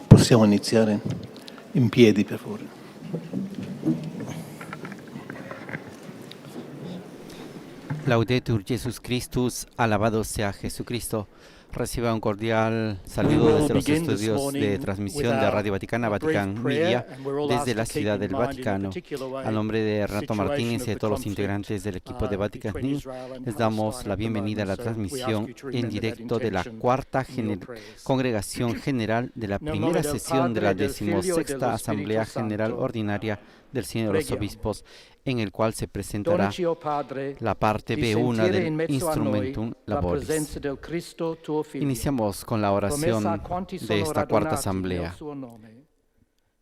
Possiamo iniziare in piedi, per favore. Laudetur Jesus Christus, alabado sea Jesucristo. Reciba un cordial saludo desde los estudios de transmisión de Radio Vaticana, Vatican Media, desde la Ciudad del Vaticano. A nombre de Renato Martínez y de todos los integrantes del equipo de Vatican News, les damos la bienvenida a la transmisión en directo de la cuarta Congregación General de la primera sesión de la 16ª Asamblea General Ordinaria del Sínodo de los Obispos, en el cual se presentará la parte B1 del Instrumentum Laboris. Iniciamos con la oración de esta cuarta asamblea.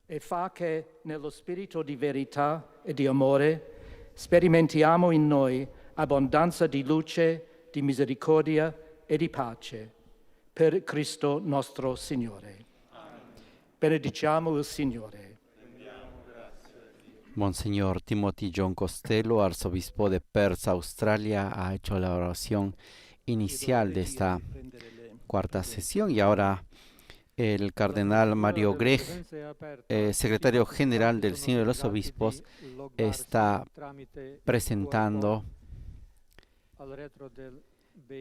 E fa che nello spirito di verità e di amore sperimentiamo in noi abbondanza di luce, di misericordia e di pace. Per Cristo nostro Signore. Benediciamo il Signore. Monseñor Timothy John Costello, arzobispo de Perth, Australia, ha hecho la oración inicial de esta cuarta sesión, y ahora el cardenal Mario Grech, secretario general del Sínodo de los Obispos, está presentando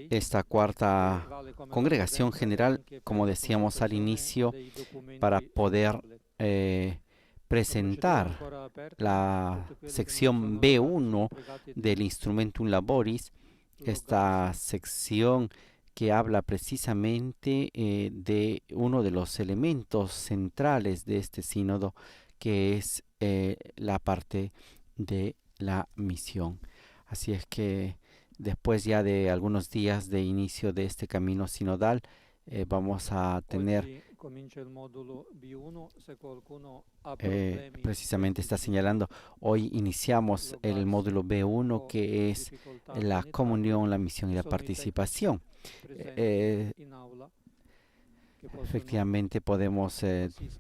esta cuarta congregación general, como decíamos al inicio, para poder presentar la sección B1 del Instrumentum Laboris, esta sección que habla precisamente de uno de los elementos centrales de este sínodo, que es la parte de la misión. Así es que después ya de algunos días de inicio de este camino sinodal, vamos a tener precisamente está señalando, hoy iniciamos el módulo B1, que es la comunión, la misión y la participación. Efectivamente podemos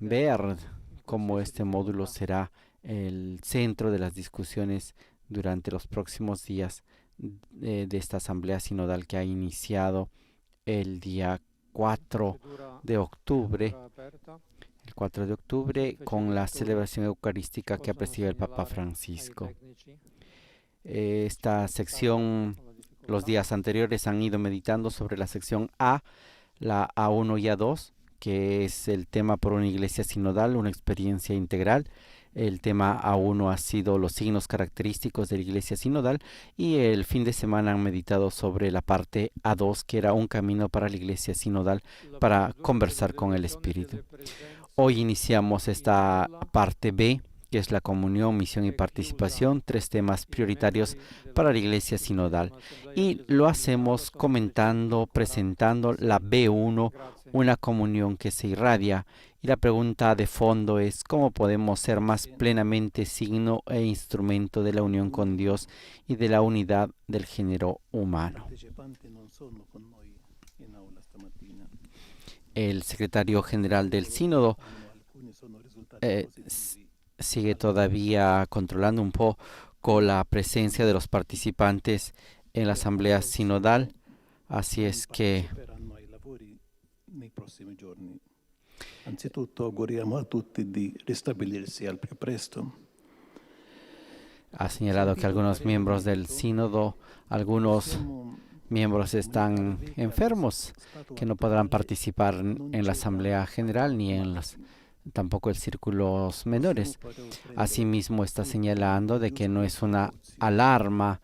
ver cómo este módulo será el centro de las discusiones durante los próximos días de esta asamblea sinodal, que ha iniciado el día 4 de octubre, el 4 de octubre, con la celebración eucarística que ha presidido el Papa Francisco. Esta sección, los días anteriores han ido meditando sobre la sección A, la A1 y A2, que es el tema por una iglesia sinodal, una experiencia integral. El tema A1 ha sido los signos característicos de la iglesia sinodal, y el fin de semana han meditado sobre la parte A2, que era un camino para la iglesia sinodal para conversar con el Espíritu. Hoy iniciamos esta parte B, que es la comunión, misión y participación, 3 temas prioritarios para la iglesia sinodal. Y lo hacemos comentando, presentando la B1, una comunión que se irradia. Y la pregunta de fondo es: ¿cómo podemos ser más plenamente signo e instrumento de la unión con Dios y de la unidad del género humano? El secretario general del sínodo sigue todavía controlando un poco la presencia de los participantes en la asamblea sinodal, así es que Anzitutto auguriamo a tutti di ristabilirsi al più presto. Ha señalado que algunos miembros del sínodo, algunos miembros están enfermos, que no podrán participar en la asamblea general ni en tampoco en círculos menores. Asimismo está señalando de que no es una alarma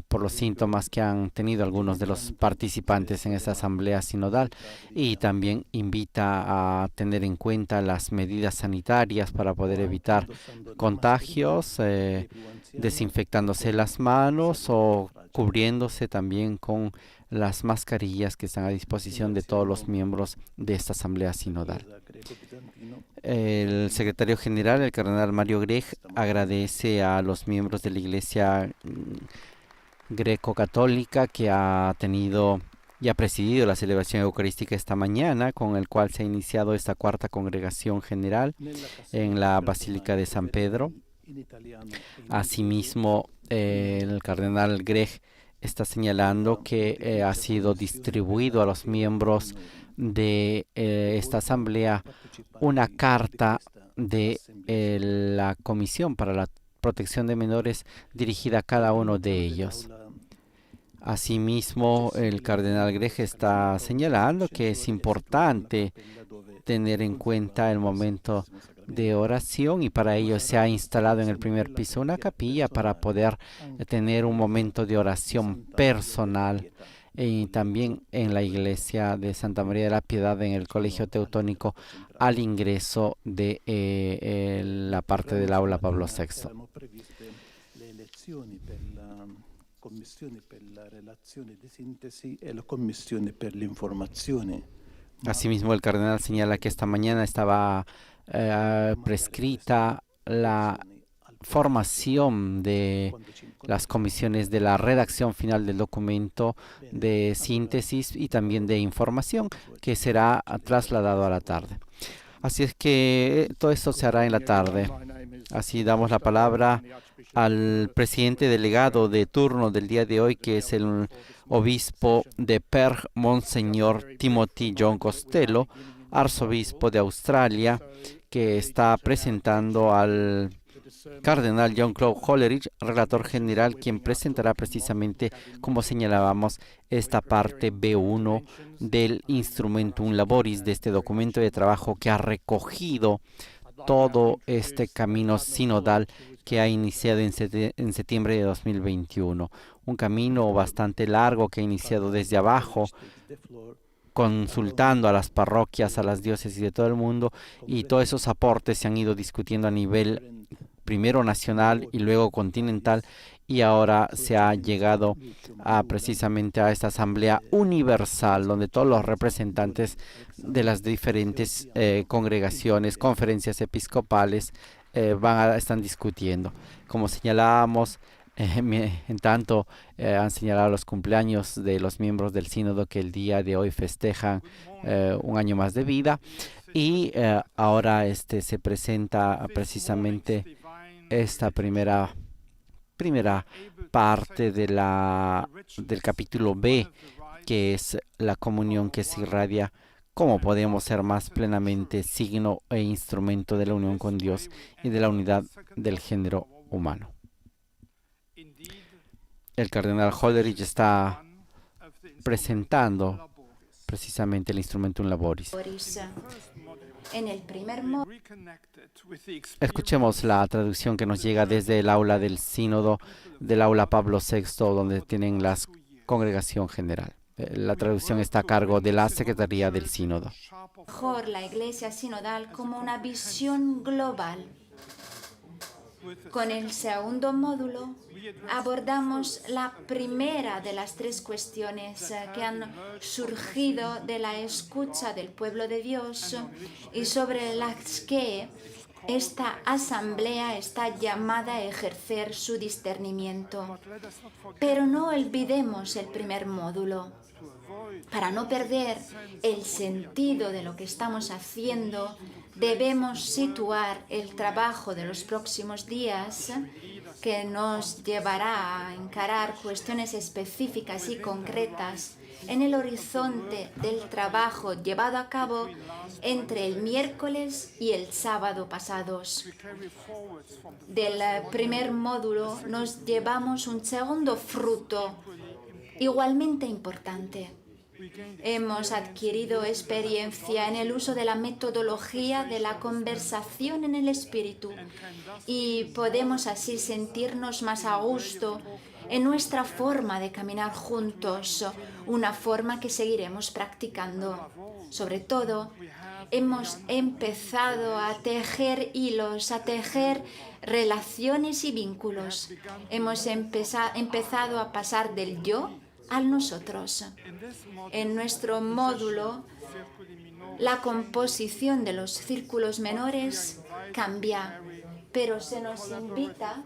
por los síntomas que han tenido algunos de los participantes en esta asamblea sinodal, y también invita a tener en cuenta las medidas sanitarias para poder evitar contagios, desinfectándose las manos o cubriéndose también con las mascarillas que están a disposición de todos los miembros de esta asamblea sinodal. El secretario general, el cardenal Mario Grech, agradece a los miembros de la Iglesia greco-católica que ha tenido y ha presidido la celebración eucarística esta mañana, con el cual se ha iniciado esta cuarta congregación general en la Basílica de San Pedro. Asimismo, el cardenal Grech está señalando que ha sido distribuido a los miembros de esta asamblea una carta de la Comisión para la Protección de Menores dirigida a cada uno de ellos. Asimismo, el cardenal Grech está señalando que es importante tener en cuenta el momento de oración, y para ello se ha instalado en el primer piso una capilla para poder tener un momento de oración personal, y también en la iglesia de Santa María de la Piedad, en el Colegio Teutónico, al ingreso de la parte del aula Pablo VI. Commissione per la relazione di sintesi e la commissione per l'informazione. Asimismo, el cardenal señala que esta mañana estaba prescrita la formación de las comisiones de la redacción final del documento de síntesis y también de información, que será trasladado a la tarde. Así es que todo esto se hará en la tarde. Así damos la palabra al presidente delegado de turno del día de hoy, que es el obispo de Perth, Monseñor Timothy John Costello, arzobispo de Australia, que está presentando al cardenal John Claude Hollerich, relator general, quien presentará precisamente, como señalábamos, esta parte B1 del Instrumentum Laboris, de este documento de trabajo que ha recogido todo este camino sinodal que ha iniciado en septiembre de 2021. Un camino bastante largo que ha iniciado desde abajo, consultando a las parroquias, a las diócesis de todo el mundo, y todos esos aportes se han ido discutiendo a nivel primero nacional y luego continental, y ahora se ha llegado precisamente a esta asamblea universal, donde todos los representantes de las diferentes congregaciones, conferencias episcopales están discutiendo. Como señalábamos, en tanto han señalado los cumpleaños de los miembros del sínodo, que el día de hoy festejan un año más de vida, y ahora se presenta precisamente esta primera parte de del capítulo B, que es la comunión que se irradia. ¿Cómo podemos ser más plenamente signo e instrumento de la unión con Dios y de la unidad del género humano? El cardenal Hollerich está presentando precisamente el Instrumentum Laboris. En el primer Escuchemos la traducción que nos llega desde el aula del sínodo, del aula Pablo VI, donde tienen la congregación general. La traducción está a cargo de la Secretaría del Sínodo. mejor la Iglesia sinodal como una visión global. Con el segundo módulo abordamos la primera de las tres cuestiones que han surgido de la escucha del pueblo de Dios y sobre las que esta asamblea está llamada a ejercer su discernimiento. Pero no olvidemos el primer módulo. Para no perder el sentido de lo que estamos haciendo, debemos situar el trabajo de los próximos días, que nos llevará a encarar cuestiones específicas y concretas, en el horizonte del trabajo llevado a cabo entre el miércoles y el sábado pasados. Del primer módulo nos llevamos un segundo fruto igualmente importante. Hemos adquirido experiencia en el uso de la metodología de la conversación en el espíritu y podemos así sentirnos más a gusto en nuestra forma de caminar juntos, una forma que seguiremos practicando. Sobre todo, hemos empezado a tejer hilos, a tejer relaciones y vínculos. Hemos empezado a pasar del yo al nosotros. En nuestro módulo, la composición de los círculos menores cambia, pero se nos invita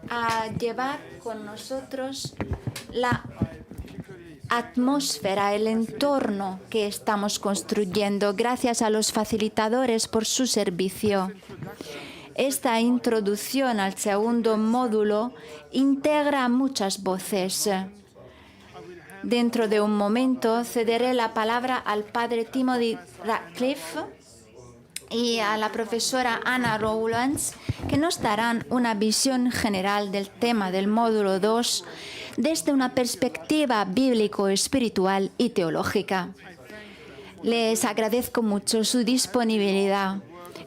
a llevar con nosotros la atmósfera, el entorno que estamos construyendo. Gracias a los facilitadores por su servicio. esta introducción al segundo módulo integra muchas voces. Dentro de un momento cederé la palabra al padre Timothy Ratcliffe y a la profesora Anna Rowlands, que nos darán una visión general del tema del módulo 2 desde una perspectiva bíblico-espiritual y teológica. Les agradezco mucho su disponibilidad.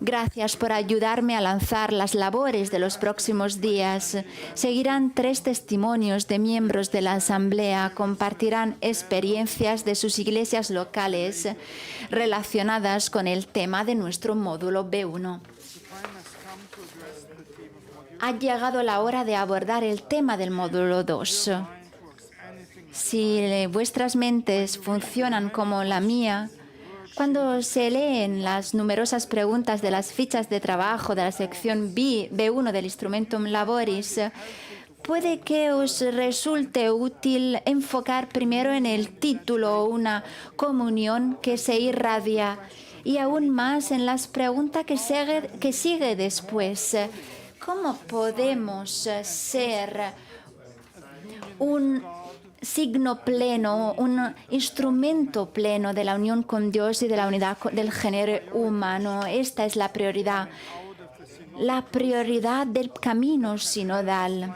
Gracias por ayudarme a lanzar las labores de los próximos días. Seguirán 3 testimonios de miembros de la Asamblea. Compartirán experiencias de sus iglesias locales relacionadas con el tema de nuestro módulo B1. Ha llegado la hora de abordar el tema del módulo 2. Si vuestras mentes funcionan como la mía, cuando se leen las numerosas preguntas de las fichas de trabajo de la sección B1 del Instrumentum Laboris, puede que os resulte útil enfocar primero en el título una comunión que se irradia y aún más en las preguntas que sigue después. ¿Cómo podemos ser un signo pleno, un instrumento pleno de la unión con Dios y de la unidad del género humano? Esta es la prioridad del camino sinodal,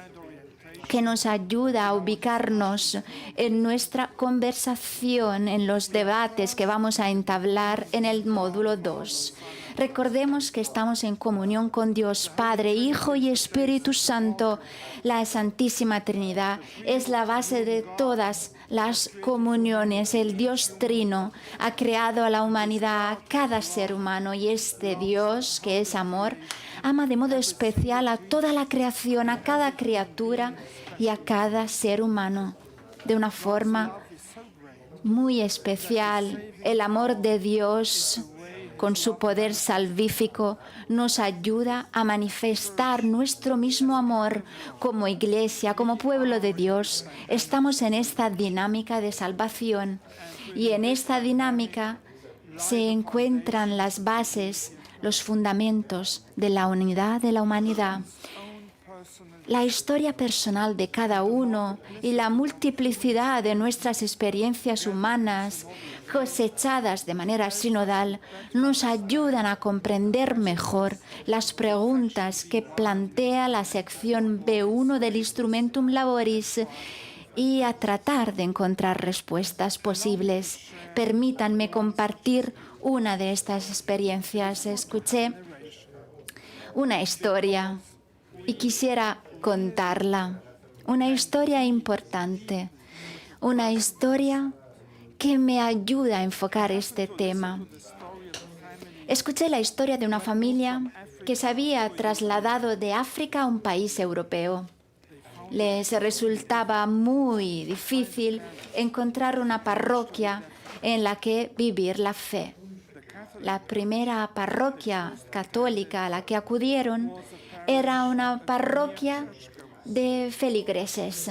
que nos ayuda a ubicarnos en nuestra conversación, en los debates que vamos a entablar en el módulo 2. Recordemos que estamos en comunión con Dios Padre, Hijo y Espíritu Santo. La Santísima Trinidad es la base de todas las comuniones. El Dios Trino ha creado a la humanidad, a cada ser humano, y este Dios, que es amor, ama de modo especial a toda la creación, a cada criatura y a cada ser humano, de una forma muy especial. El amor de Dios, con su poder salvífico, nos ayuda a manifestar nuestro mismo amor como iglesia, como pueblo de Dios. Estamos en esta dinámica de salvación y en esta dinámica se encuentran las bases, los fundamentos de la unidad de la humanidad. La historia personal de cada uno y la multiplicidad de nuestras experiencias humanas cosechadas de manera sinodal nos ayudan a comprender mejor las preguntas que plantea la sección B1 del Instrumentum Laboris y a tratar de encontrar respuestas posibles. Permítanme compartir una de estas experiencias. Escuché una historia y quisiera contarla. Una historia importante, una historia que me ayuda a enfocar este tema. Escuché la historia de una familia que se había trasladado de África a un país europeo. Les resultaba muy difícil encontrar una parroquia en la que vivir la fe. La primera parroquia católica a la que acudieron era una parroquia de feligreses,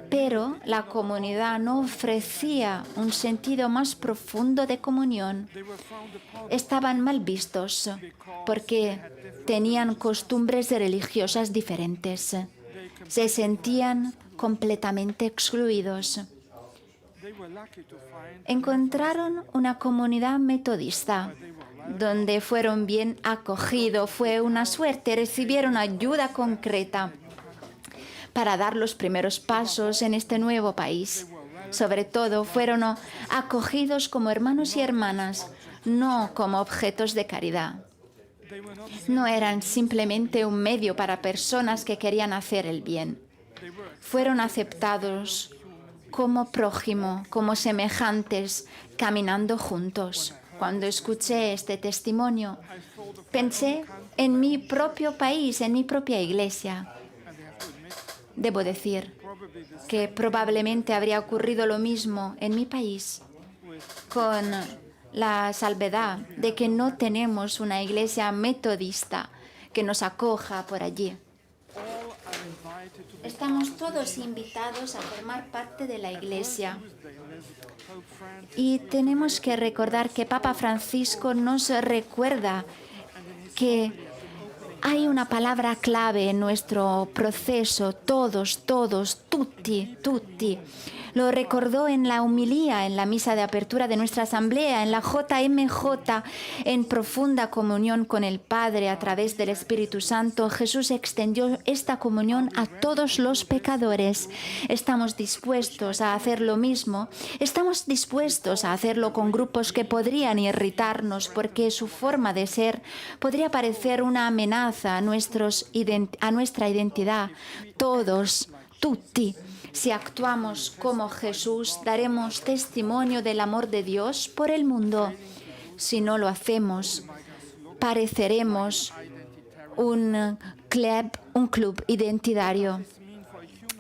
pero la comunidad no ofrecía un sentido más profundo de comunión. Estaban mal vistos porque tenían costumbres religiosas diferentes. Se sentían completamente excluidos. Encontraron una comunidad metodista donde fueron bien acogidos. Fue una suerte, recibieron ayuda concreta para dar los primeros pasos en este nuevo país. Sobre todo, fueron acogidos como hermanos y hermanas, no como objetos de caridad. No eran simplemente un medio para personas que querían hacer el bien. Fueron aceptados como prójimo, como semejantes, caminando juntos. Cuando escuché este testimonio, pensé en mi propio país, en mi propia iglesia. Debo decir que probablemente habría ocurrido lo mismo en mi país, con la salvedad de que no tenemos una iglesia metodista que nos acoja por allí. Estamos todos invitados a formar parte de la iglesia. Y tenemos que recordar que Papa Francisco nos recuerda que Hay una palabra clave en nuestro proceso, todos, tutti, tutti. Lo recordó en la homilía, en la misa de apertura de nuestra asamblea, en la JMJ, en profunda comunión con el Padre a través del Espíritu Santo. Jesús extendió esta comunión a todos los pecadores. Estamos dispuestos a hacer lo mismo. Estamos dispuestos a hacerlo con grupos que podrían irritarnos porque su forma de ser podría parecer una amenaza a nuestra identidad. Todos, tutti. Si actuamos como Jesús, daremos testimonio del amor de Dios por el mundo. Si no lo hacemos, pareceremos un club identitario.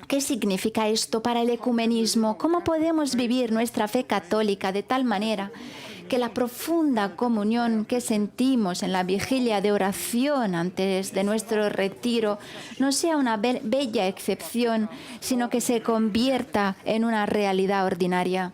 ¿Qué significa esto para el ecumenismo? ¿Cómo podemos vivir nuestra fe católica de tal manera que la profunda comunión que sentimos en la vigilia de oración antes de nuestro retiro no sea una bella excepción, sino que se convierta en una realidad ordinaria?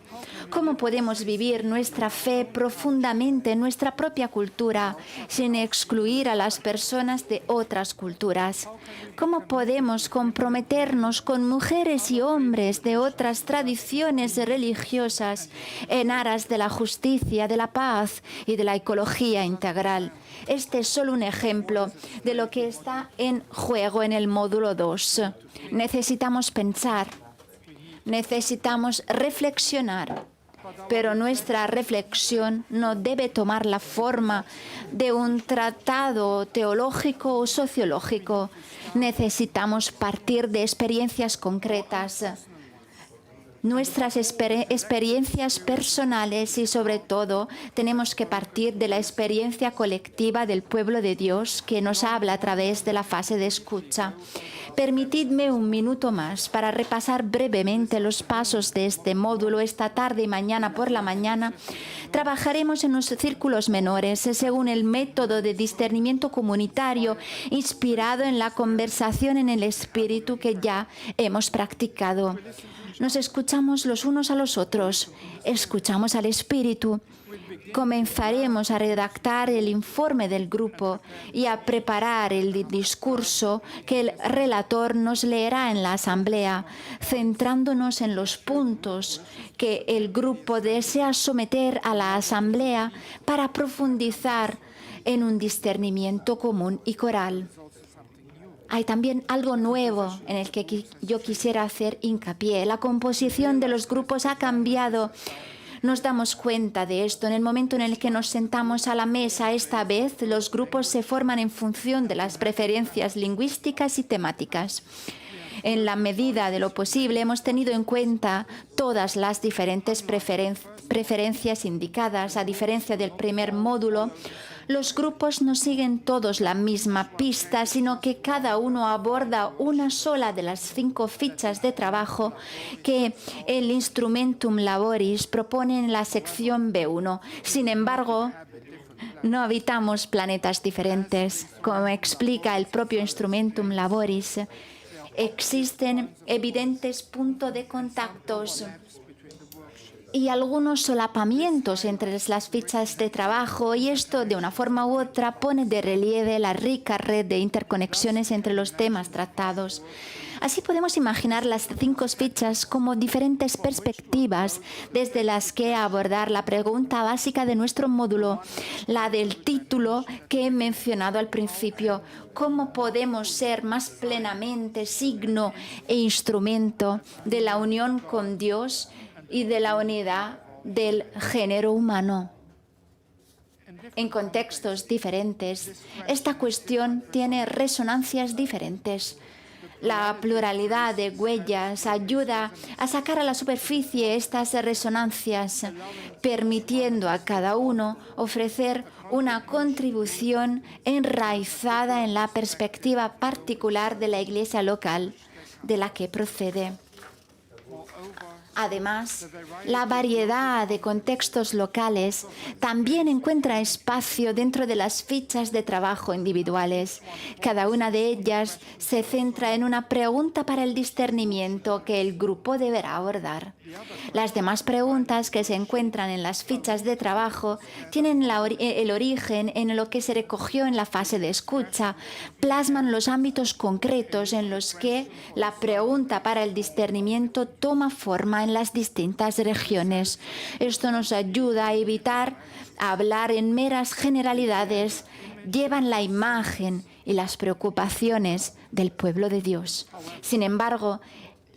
¿Cómo podemos vivir nuestra fe profundamente en nuestra propia cultura sin excluir a las personas de otras culturas? ¿Cómo podemos comprometernos con mujeres y hombres de otras tradiciones religiosas en aras de la justicia, de la paz y de la ecología integral? Este es solo un ejemplo de lo que está en juego en el módulo 2. Necesitamos pensar, necesitamos reflexionar, pero nuestra reflexión no debe tomar la forma de un tratado teológico o sociológico. Necesitamos partir de experiencias concretas, nuestras experiencias personales y, sobre todo, tenemos que partir de la experiencia colectiva del pueblo de Dios que nos habla a través de la fase de escucha. Permitidme un minuto más para repasar brevemente los pasos de este módulo. Esta tarde y mañana por la mañana trabajaremos en los círculos menores según el método de discernimiento comunitario inspirado en la conversación en el espíritu que ya hemos practicado. Nos escuchamos los unos a los otros, escuchamos al espíritu. Comenzaremos a redactar el informe del grupo y a preparar el discurso que el relator nos leerá en la asamblea, centrándonos en los puntos que el grupo desea someter a la asamblea para profundizar en un discernimiento común y coral. Hay también algo nuevo en el que yo quisiera hacer hincapié. La composición de los grupos ha cambiado. Nos damos cuenta de esto en el momento en el que nos sentamos a la mesa. Esta vez los grupos se forman en función de las preferencias lingüísticas y temáticas. En la medida de lo posible hemos tenido en cuenta todas las diferentes preferencias indicadas. A diferencia del primer módulo, los grupos no siguen todos la misma pista, sino que cada uno aborda una sola de las 5 fichas de trabajo que el Instrumentum Laboris propone en la sección B1. Sin embargo, no habitamos planetas diferentes. Como explica el propio Instrumentum Laboris, existen evidentes puntos de contactos y algunos solapamientos entre las fichas de trabajo, y esto de una forma u otra pone de relieve la rica red de interconexiones entre los temas tratados. Así podemos imaginar las 5 fichas como diferentes perspectivas desde las que abordar la pregunta básica de nuestro módulo, la del título que he mencionado al principio: ¿cómo podemos ser más plenamente signo e instrumento de la unión con Dios y de la unidad del género humano? En contextos diferentes, esta cuestión tiene resonancias diferentes. La pluralidad de huellas ayuda a sacar a la superficie estas resonancias, permitiendo a cada uno ofrecer una contribución enraizada en la perspectiva particular de la iglesia local de la que procede. Además, la variedad de contextos locales también encuentra espacio dentro de las fichas de trabajo individuales. Cada una de ellas se centra en una pregunta para el discernimiento que el grupo deberá abordar. Las demás preguntas que se encuentran en las fichas de trabajo tienen el origen en lo que se recogió en la fase de escucha, plasman los ámbitos concretos en los que la pregunta para el discernimiento toma forma en las distintas regiones. Esto nos ayuda a evitar hablar en meras generalidades, llevan la imagen y las preocupaciones del pueblo de Dios. Sin embargo,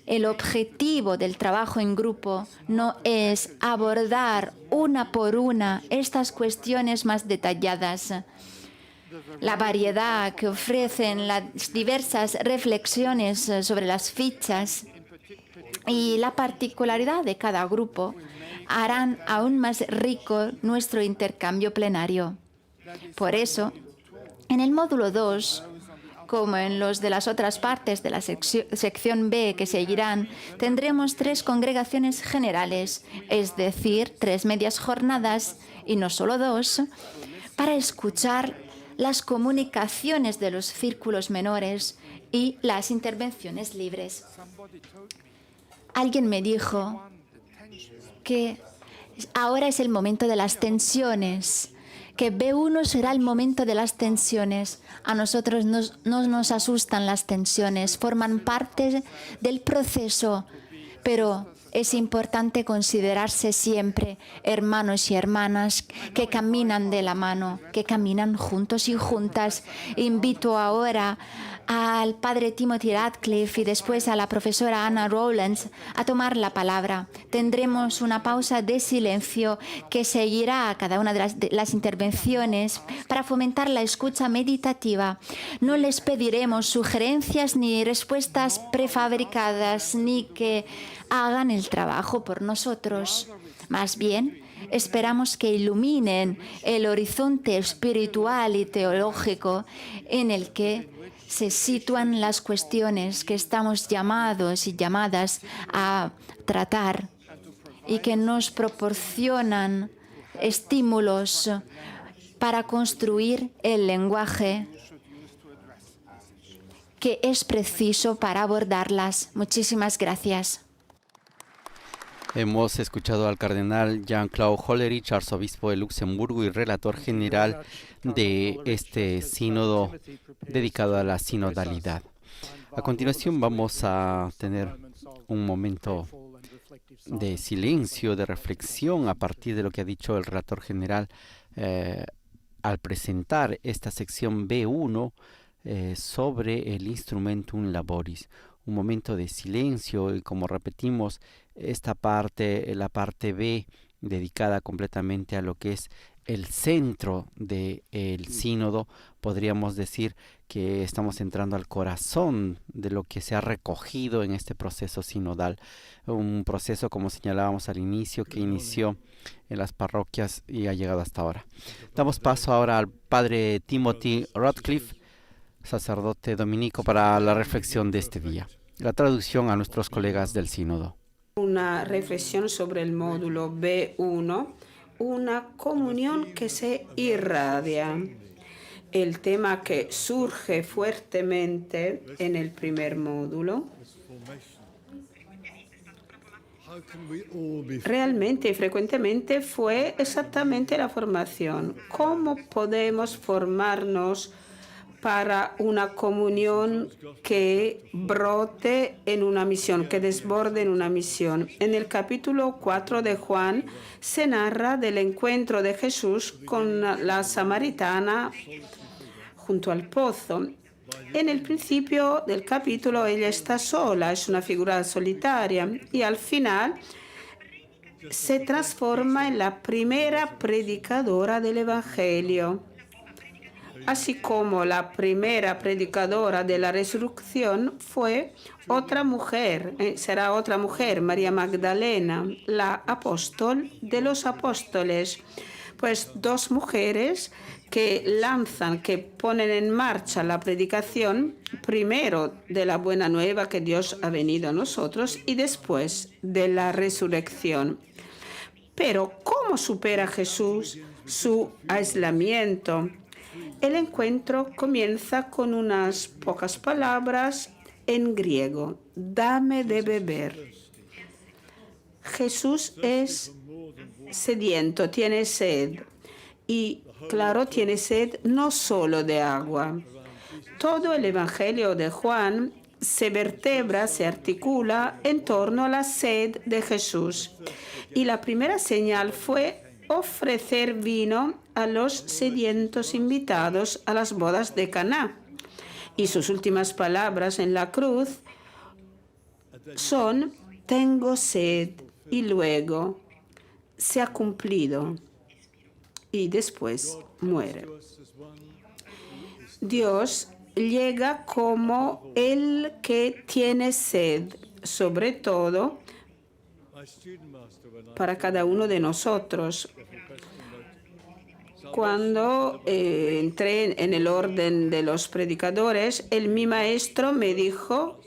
el objetivo del trabajo en grupo no es abordar una por una estas cuestiones más detalladas. La variedad que ofrecen las diversas reflexiones sobre las fichas y la particularidad de cada grupo harán aún más rico nuestro intercambio plenario. Por eso, en el módulo 2, como en los de las otras partes de la sección B que seguirán, tendremos 3 congregaciones generales, es decir, 3 medias jornadas y no solo 2, para escuchar las comunicaciones de los círculos menores y las intervenciones libres. Alguien me dijo que ahora es el momento de las tensiones, que B1 será el momento de las tensiones. A nosotros no nos asustan las tensiones, forman parte del proceso, pero es importante considerarse siempre hermanos y hermanas que caminan de la mano, que caminan juntos y juntas. Invito ahora al padre Timothy Radcliffe y después a la profesora Anna Rowlands a tomar la palabra. Tendremos una pausa de silencio que seguirá a cada una de las intervenciones para fomentar la escucha meditativa. No les pediremos sugerencias ni respuestas prefabricadas ni que hagan el trabajo por nosotros. Más bien, esperamos que iluminen el horizonte espiritual y teológico en el que se sitúan las cuestiones que estamos llamados y llamadas a tratar y que nos proporcionan estímulos para construir el lenguaje que es preciso para abordarlas. Muchísimas gracias. Hemos escuchado al cardenal Jean-Claude Hollerich, arzobispo de Luxemburgo y relator general de este sínodo dedicado a la sinodalidad. A continuación vamos a tener un momento de silencio, de reflexión a partir de lo que ha dicho el relator general al presentar esta sección B1 sobre el Instrumentum Laboris. Un momento de silencio y, como repetimos, esta parte, la parte B, dedicada completamente a lo que es el centro del sínodo. Podríamos decir que estamos entrando al corazón de lo que se ha recogido en este proceso sinodal. Un proceso, como señalábamos al inicio, que inició en las parroquias y ha llegado hasta ahora. Damos paso ahora al padre Timothy Radcliffe, sacerdote dominico, para la reflexión de este día. La traducción a nuestros colegas del sínodo. Una reflexión sobre el módulo B1, una comunión que se irradia. El tema que surge fuertemente en el primer módulo. Realmente y frecuentemente fue exactamente la formación. ¿Cómo podemos formarnos para una comunión que brote en una misión, que desborde en una misión? En el capítulo 4 de Juan se narra del encuentro de Jesús con la samaritana junto al pozo. En el principio del capítulo ella está sola, es una figura solitaria, y al final se transforma en la primera predicadora del Evangelio. Así como la primera predicadora de la resurrección fue otra mujer, será otra mujer, María Magdalena, la apóstol de los apóstoles. Pues dos mujeres que lanzan, que ponen en marcha la predicación, primero de la buena nueva que Dios ha venido a nosotros y después de la resurrección. Pero ¿cómo supera Jesús su aislamiento? El encuentro comienza con unas pocas palabras en griego: dame de beber. Jesús es sediento, tiene sed. Y claro, tiene sed no solo de agua. Todo el Evangelio de Juan se vertebra, se articula en torno a la sed de Jesús. Y la primera señal fue ofrecer vino a los sedientos invitados a las bodas de Caná. Y sus últimas palabras en la cruz son: tengo sed. Y luego se ha cumplido. Y después muere. Dios llega como el que tiene sed, sobre todo para cada uno de nosotros. Cuando entré en el orden de los predicadores, mi maestro me dijo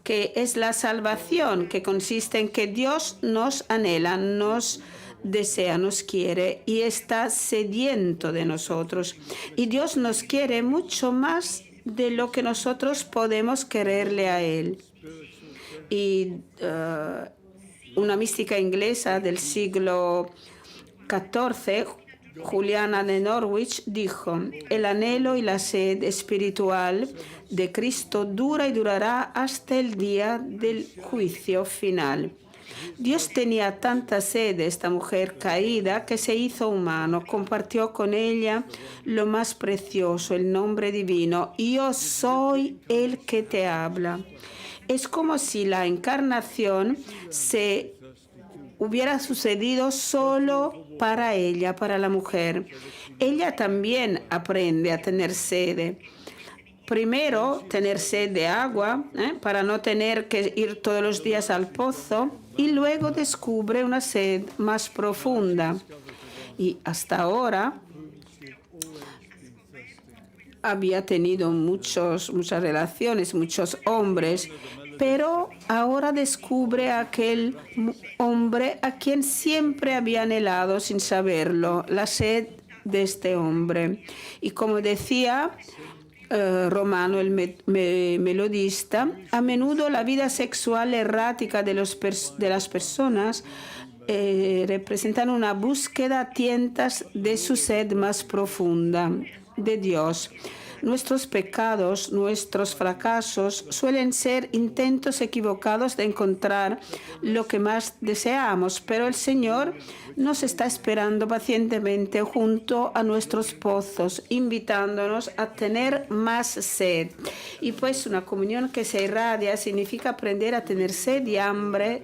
que es la salvación, que consiste en que Dios nos anhela, nos desea, nos quiere y está sediento de nosotros. Y Dios nos quiere mucho más de lo que nosotros podemos quererle a Él. Y una mística inglesa del siglo XIV, Juliana de Norwich, dijo: el anhelo y la sed espiritual de Cristo dura y durará hasta el día del juicio final. Dios tenía tanta sed de esta mujer caída que se hizo humano, compartió con ella lo más precioso, el nombre divino: yo soy el que te habla. Es como si la encarnación se hubiera sucedido solo para ella, para la mujer. Ella también aprende a tener sed. Primero, tener sed de agua, para no tener que ir todos los días al pozo, y luego descubre una sed más profunda. Y hasta ahora había tenido muchas relaciones, muchos hombres, pero ahora descubre a aquel hombre a quien siempre había anhelado sin saberlo, la sed de este hombre. Y como decía Romano, el melodista, a menudo la vida sexual errática de las personas representan una búsqueda a tientas de su sed más profunda, de Dios. Nuestros pecados, nuestros fracasos suelen ser intentos equivocados de encontrar lo que más deseamos, pero el Señor nos está esperando pacientemente junto a nuestros pozos, invitándonos a tener más sed. Y pues una comunión que se irradia significa aprender a tener sed y hambre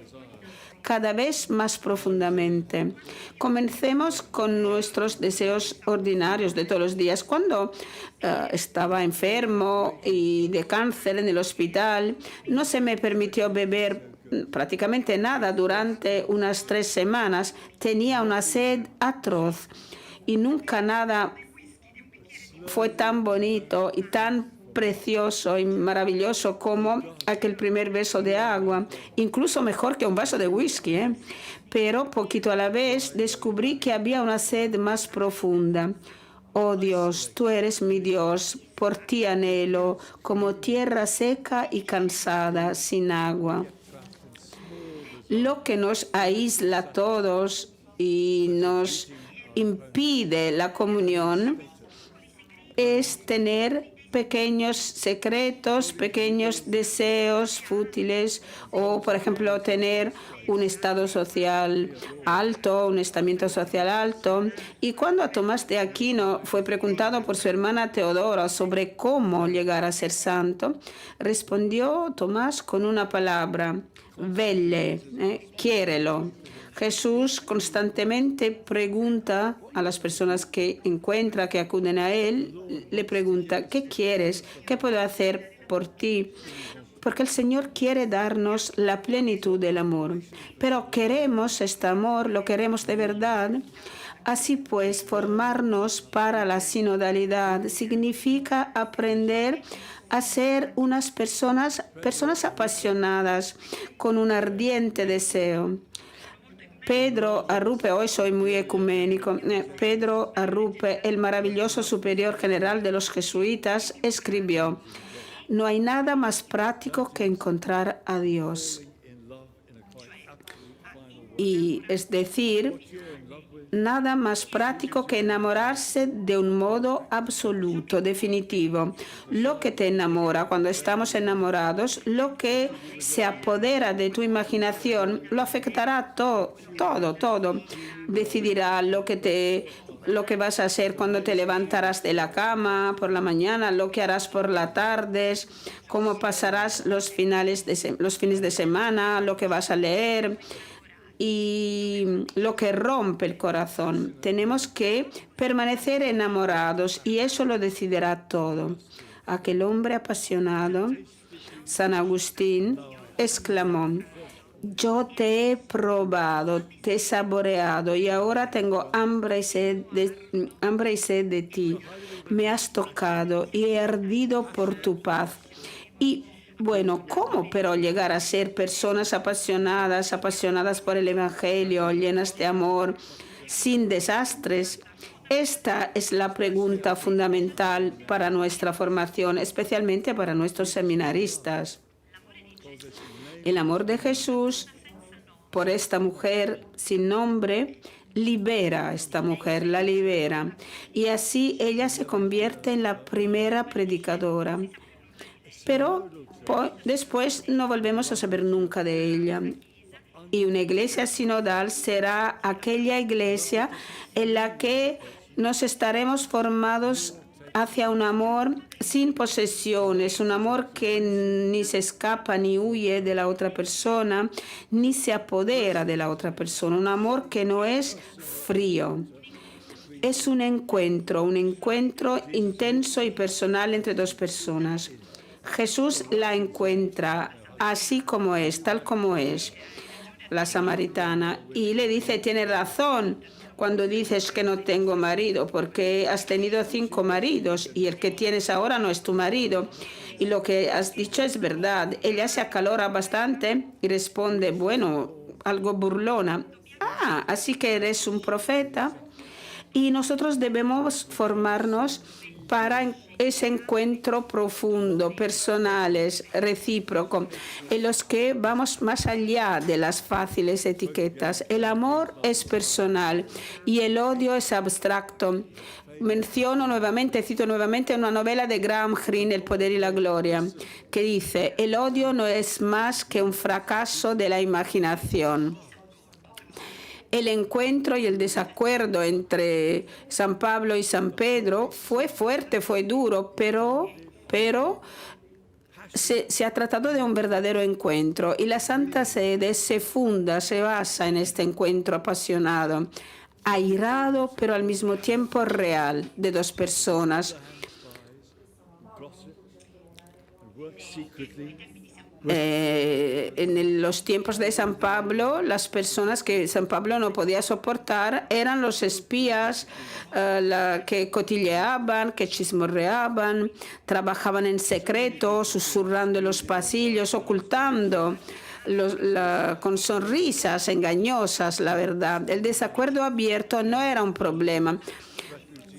cada vez más profundamente. Comencemos con nuestros deseos ordinarios de todos los días. Cuando estaba enfermo y de cáncer en el hospital, no se me permitió beber prácticamente nada durante unas 3 semanas. Tenía una sed atroz y nunca nada fue tan bonito y tan precioso y maravilloso como aquel primer beso de agua, incluso mejor que un vaso de whisky, Pero poquito a la vez descubrí que había una sed más profunda. Oh Dios, tú eres mi Dios, por ti anhelo, como tierra seca y cansada, sin agua. Lo que nos aísla a todos y nos impide la comunión es tener pequeños secretos, pequeños deseos fútiles, o por ejemplo tener un estado social alto, un estamento social alto. Y cuando a Tomás de Aquino fue preguntado por su hermana Teodora sobre cómo llegar a ser santo, respondió Tomás con una palabra: velle, quiérelo. Jesús constantemente pregunta a las personas que encuentra, que acuden a Él, le pregunta: ¿qué quieres? ¿Qué puedo hacer por ti? Porque el Señor quiere darnos la plenitud del amor. Pero queremos este amor, lo queremos de verdad, Así pues, formarnos para la sinodalidad significa aprender a ser unas personas apasionadas, con un ardiente deseo. Pedro Arrupe, hoy soy muy ecuménico, Pedro Arrupe, el maravilloso superior general de los jesuitas, escribió: no hay nada más práctico que encontrar a Dios. Y es decir, nada más práctico que enamorarse de un modo absoluto, definitivo. Lo que te enamora cuando estamos enamorados, lo que se apodera de tu imaginación, lo afectará todo. Decidirá lo que vas a hacer cuando te levantarás de la cama por la mañana, lo que harás por las tardes, cómo pasarás los fines de semana, lo que vas a leer y lo que rompe el corazón. Tenemos que permanecer enamorados y eso lo decidirá todo. Aquel hombre apasionado, San Agustín, exclamó: yo te he probado, te he saboreado y ahora tengo hambre y sed de ti. Me has tocado y he ardido por tu paz. Y bueno, ¿cómo pero llegar a ser personas apasionadas por el Evangelio, llenas de amor, sin desastres? Esta es la pregunta fundamental para nuestra formación, especialmente para nuestros seminaristas. El amor de Jesús por esta mujer sin nombre libera a esta mujer, la libera. Y así ella se convierte en la primera predicadora. Pero después no volvemos a saber nunca de ella. Y una iglesia sinodal será aquella iglesia en la que nos estaremos formados hacia un amor sin posesiones, un amor que ni se escapa ni huye de la otra persona, ni se apodera de la otra persona, un amor que no es frío. Es un encuentro intenso y personal entre dos personas. Jesús la encuentra así como es, tal como es, la samaritana, y le dice: tienes razón cuando dices que no tengo marido, porque has tenido 5 maridos y el que tienes ahora no es tu marido. Y lo que has dicho es verdad. Ella se acalora bastante y responde, bueno, algo burlona: así que eres un profeta. Y nosotros debemos formarnos para ese encuentro profundo, personales, recíproco, en los que vamos más allá de las fáciles etiquetas. El amor es personal y el odio es abstracto. Cito nuevamente una novela de Graham Greene, El poder y la gloria, que dice: el odio no es más que un fracaso de la imaginación. El encuentro y el desacuerdo entre San Pablo y San Pedro fue fuerte, fue duro, pero se ha tratado de un verdadero encuentro. Y la Santa Sede se basa en este encuentro apasionado, airado, pero al mismo tiempo real, de dos personas. En los tiempos de San Pablo, las personas que San Pablo no podía soportar eran los espías que cotilleaban, que chismorreaban, trabajaban en secreto, susurrando en los pasillos, ocultando con sonrisas engañosas la verdad. El desacuerdo abierto no era un problema.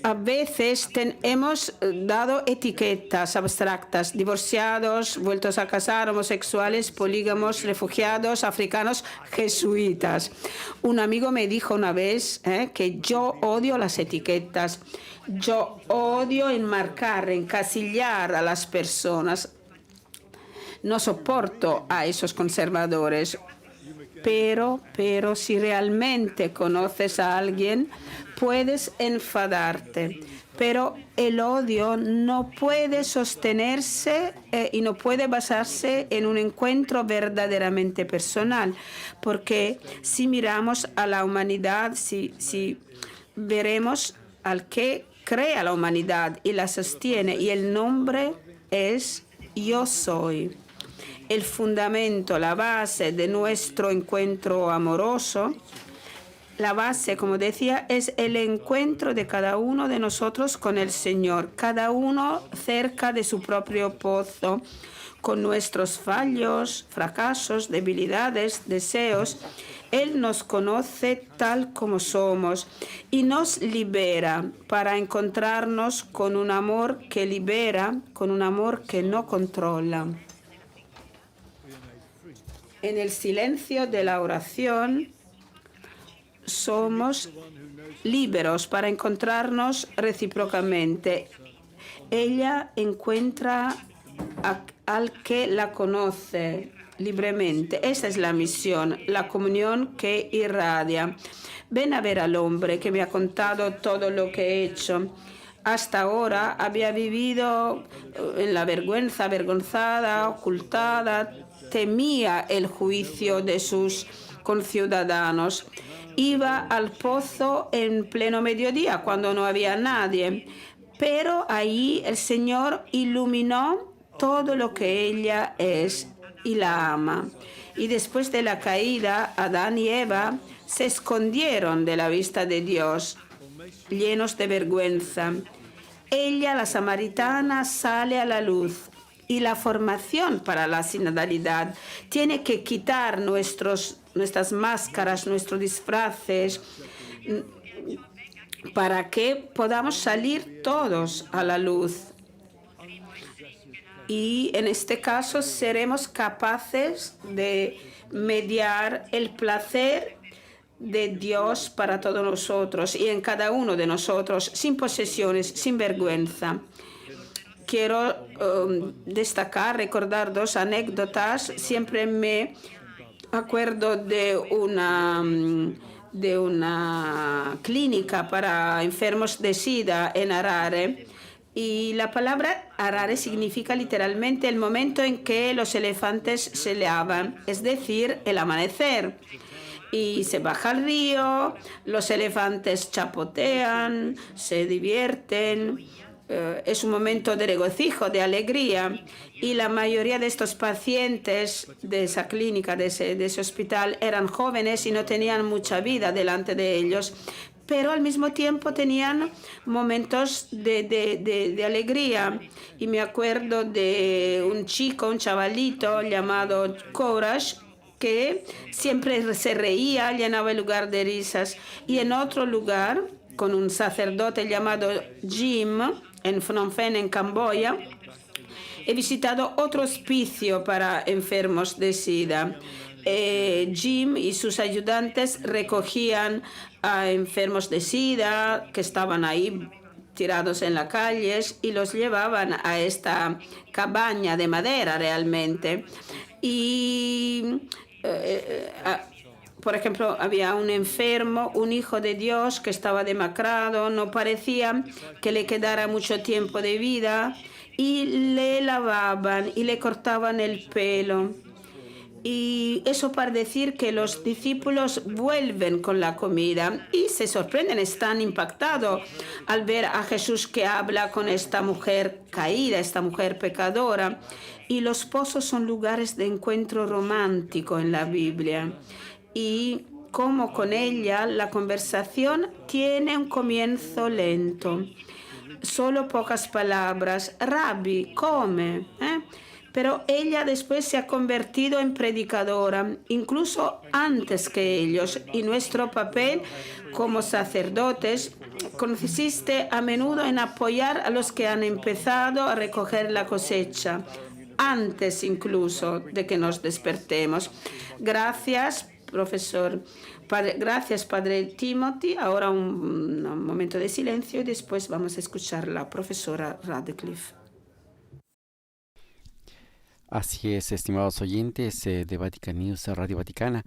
A veces hemos dado etiquetas abstractas: divorciados, vueltos a casar, homosexuales, polígamos, refugiados, africanos, jesuitas. Un amigo me dijo una vez que yo odio las etiquetas. Yo odio enmarcar, encasillar a las personas. No soporto a esos conservadores. Pero si realmente conoces a alguien, puedes enfadarte. Pero el odio no puede sostenerse y no puede basarse en un encuentro verdaderamente personal. Porque si miramos a la humanidad, si veremos al que crea la humanidad y la sostiene, y el nombre es Yo Soy. El fundamento, la base de nuestro encuentro amoroso La base, como decía, es el encuentro de cada uno de nosotros con el Señor, cada uno cerca de su propio pozo, con nuestros fallos, fracasos, debilidades, deseos. Él nos conoce tal como somos y nos libera para encontrarnos con un amor que libera, con un amor que no controla. En el silencio de la oración somos libres para encontrarnos recíprocamente. Ella encuentra al que la conoce libremente. Esa es la misión, la comunión que irradia. Ven a ver al hombre que me ha contado todo lo que he hecho. Hasta ahora había vivido en la vergüenza, avergonzada, ocultada, temía el juicio de sus conciudadanos. Iba al pozo en pleno mediodía, cuando no había nadie, pero ahí el Señor iluminó todo lo que ella es y la ama. Y después de la caída, Adán y Eva se escondieron de la vista de Dios, llenos de vergüenza. Ella, la samaritana, sale a la luz. Y la formación para la sinodalidad tiene que quitar nuestras máscaras, nuestros disfraces, para que podamos salir todos a la luz. Y en este caso seremos capaces de mediar el placer de Dios para todos nosotros y en cada uno de nosotros, sin posesiones, sin vergüenza. Quiero destacar, recordar dos anécdotas. Siempre me acuerdo de una clínica para enfermos de SIDA en Harare. Y la palabra Harare significa literalmente el momento en que los elefantes se lavan, es decir, el amanecer. Y se baja al río, los elefantes chapotean, se divierten. Es un momento de regocijo, de alegría. Y la mayoría de estos pacientes de esa clínica, de ese hospital, eran jóvenes y no tenían mucha vida delante de ellos. Pero al mismo tiempo tenían momentos de alegría. Y me acuerdo de un chico, un chavalito llamado Courage, que siempre se reía, llenaba el lugar de risas. Y en otro lugar, con un sacerdote llamado Jim, en Phnom Penh, en Camboya, he visitado otro hospicio para enfermos de SIDA. Jim y sus ayudantes recogían a enfermos de SIDA que estaban ahí tirados en las calles y los llevaban a esta cabaña de madera realmente. Y por ejemplo, había un enfermo, un hijo de Dios que estaba demacrado, no parecía que le quedara mucho tiempo de vida, y le lavaban y le cortaban el pelo. Y eso para decir que los discípulos vuelven con la comida y se sorprenden, están impactados al ver a Jesús que habla con esta mujer caída, esta mujer pecadora. Y los pozos son lugares de encuentro romántico en la Biblia. Y como con ella la conversación tiene un comienzo lento. Solo pocas palabras. Rabbi, come. Pero ella después se ha convertido en predicadora, incluso antes que ellos. Y nuestro papel como sacerdotes consiste a menudo en apoyar a los que han empezado a recoger la cosecha, antes incluso de que nos despertemos. Gracias, profesor. Gracias, padre Timothy. Ahora un momento de silencio y después vamos a escuchar a la profesora Radcliffe. Así es, estimados oyentes de Vatican News, Radio Vaticana,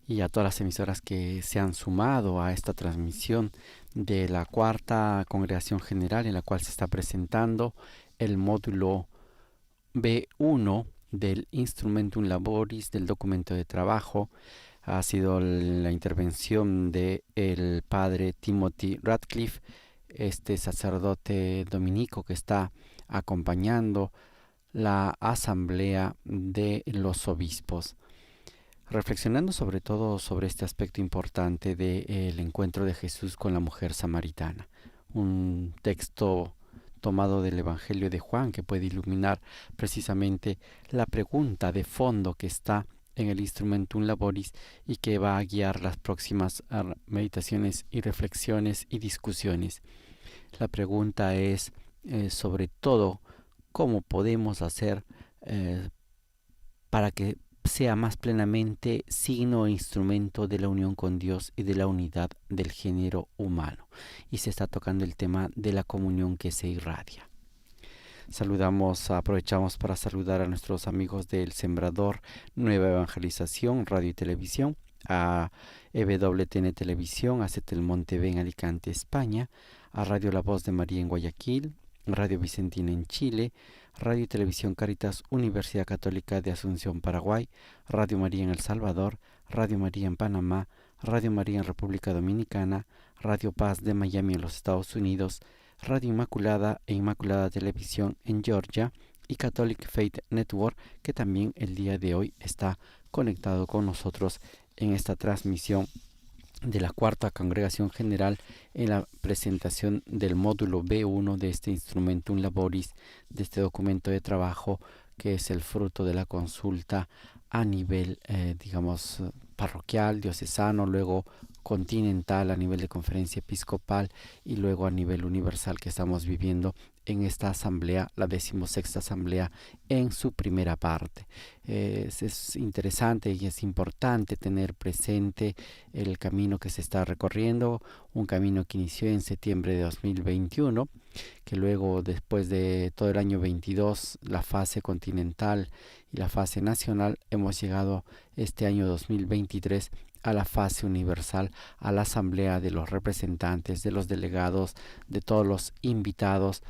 y a todas las emisoras que se han sumado a esta transmisión de la cuarta congregación general, en la cual se está presentando el módulo B1 del Instrumentum Laboris, del documento de trabajo. Ha sido la intervención del padre Timothy Radcliffe, este sacerdote dominico que está acompañando la asamblea de los obispos. reflexionando sobre todo sobre este aspecto importante del encuentro de Jesús con la mujer samaritana. Un texto tomado del Evangelio de Juan que puede iluminar precisamente la pregunta de fondo que está en el Instrumentum Laboris y que va a guiar las próximas meditaciones y reflexiones y discusiones. La pregunta es sobre todo cómo podemos hacer para que sea más plenamente signo e instrumento de la unión con Dios y de la unidad del género humano. Y se está tocando el tema de la comunión que se irradia. Aprovechamos para saludar a nuestros amigos del Sembrador Nueva Evangelización, Radio y Televisión, a EWTN Televisión, a Setelmont TV en Alicante, España, a Radio La Voz de María en Guayaquil, Radio Vicentina en Chile, Radio y Televisión Caritas Universidad Católica de Asunción, Paraguay, Radio María en El Salvador, Radio María en Panamá, Radio María en República Dominicana, Radio Paz de Miami en los Estados Unidos, Radio Inmaculada e Inmaculada Televisión en Georgia y Catholic Faith Network, que también el día de hoy está conectado con nosotros en esta transmisión de la Cuarta Congregación General en la presentación del módulo B1 de este Instrumentum Laboris, de este documento de trabajo que es el fruto de la consulta a nivel, parroquial, diocesano, luego continental a nivel de conferencia episcopal y luego a nivel universal que estamos viviendo en esta asamblea, la 16ª asamblea, en su primera parte. Es interesante y es importante tener presente el camino que se está recorriendo, un camino que inició en septiembre de 2021, que luego, después de todo el año 22, la fase continental y la fase nacional, hemos llegado este año 2023 a la fase universal, a la asamblea de los representantes, de los delegados, de todos los invitados,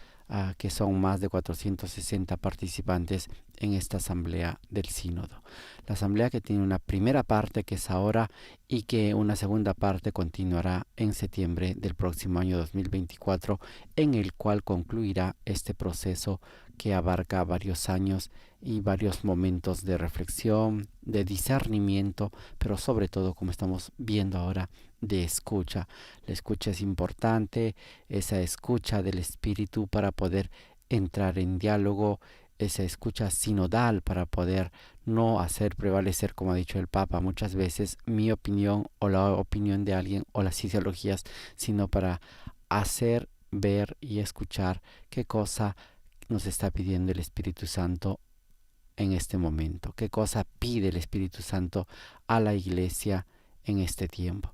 que son más de 460 participantes en esta asamblea del sínodo. La asamblea que tiene una primera parte que es ahora y que una segunda parte continuará en septiembre del próximo año 2024, en el cual concluirá este proceso que abarca varios años y varios momentos de reflexión, de discernimiento, pero sobre todo, como estamos viendo ahora, de escucha. La escucha es importante, esa escucha del Espíritu para poder entrar en diálogo, esa escucha sinodal para poder no hacer prevalecer, como ha dicho el Papa muchas veces, mi opinión o la opinión de alguien o las ideologías, sino para hacer, ver y escuchar qué cosa nos está pidiendo el Espíritu Santo en este momento, qué cosa pide el Espíritu Santo a la Iglesia en este tiempo.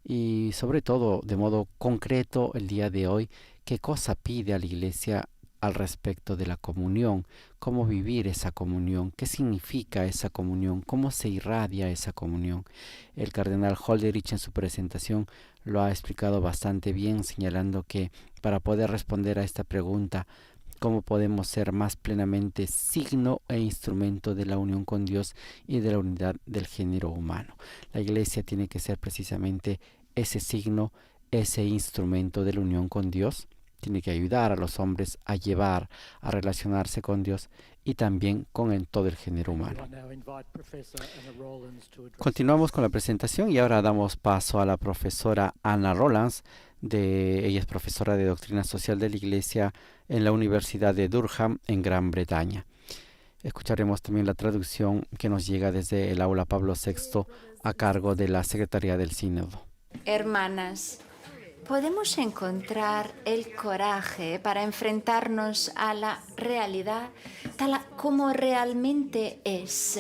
Y sobre todo, de modo concreto, el día de hoy, qué cosa pide a la Iglesia al respecto de la comunión, cómo vivir esa comunión, qué significa esa comunión, cómo se irradia esa comunión. El cardenal Holderich en su presentación lo ha explicado bastante bien, señalando que para poder responder a esta pregunta, cómo podemos ser más plenamente signo e instrumento de la unión con Dios y de la unidad del género humano. La Iglesia tiene que ser precisamente ese signo, ese instrumento de la unión con Dios. Tiene que ayudar a los hombres a llevar, a relacionarse con Dios y también con todo el género humano. Continuamos con la presentación y ahora damos paso a la profesora Anna Rollans. Ella es profesora de Doctrina Social de la Iglesia en la Universidad de Durham, en Gran Bretaña. Escucharemos también la traducción que nos llega desde el Aula Pablo VI a cargo de la Secretaría del Sínodo. Hermanas, podemos encontrar el coraje para enfrentarnos a la realidad tal como realmente es.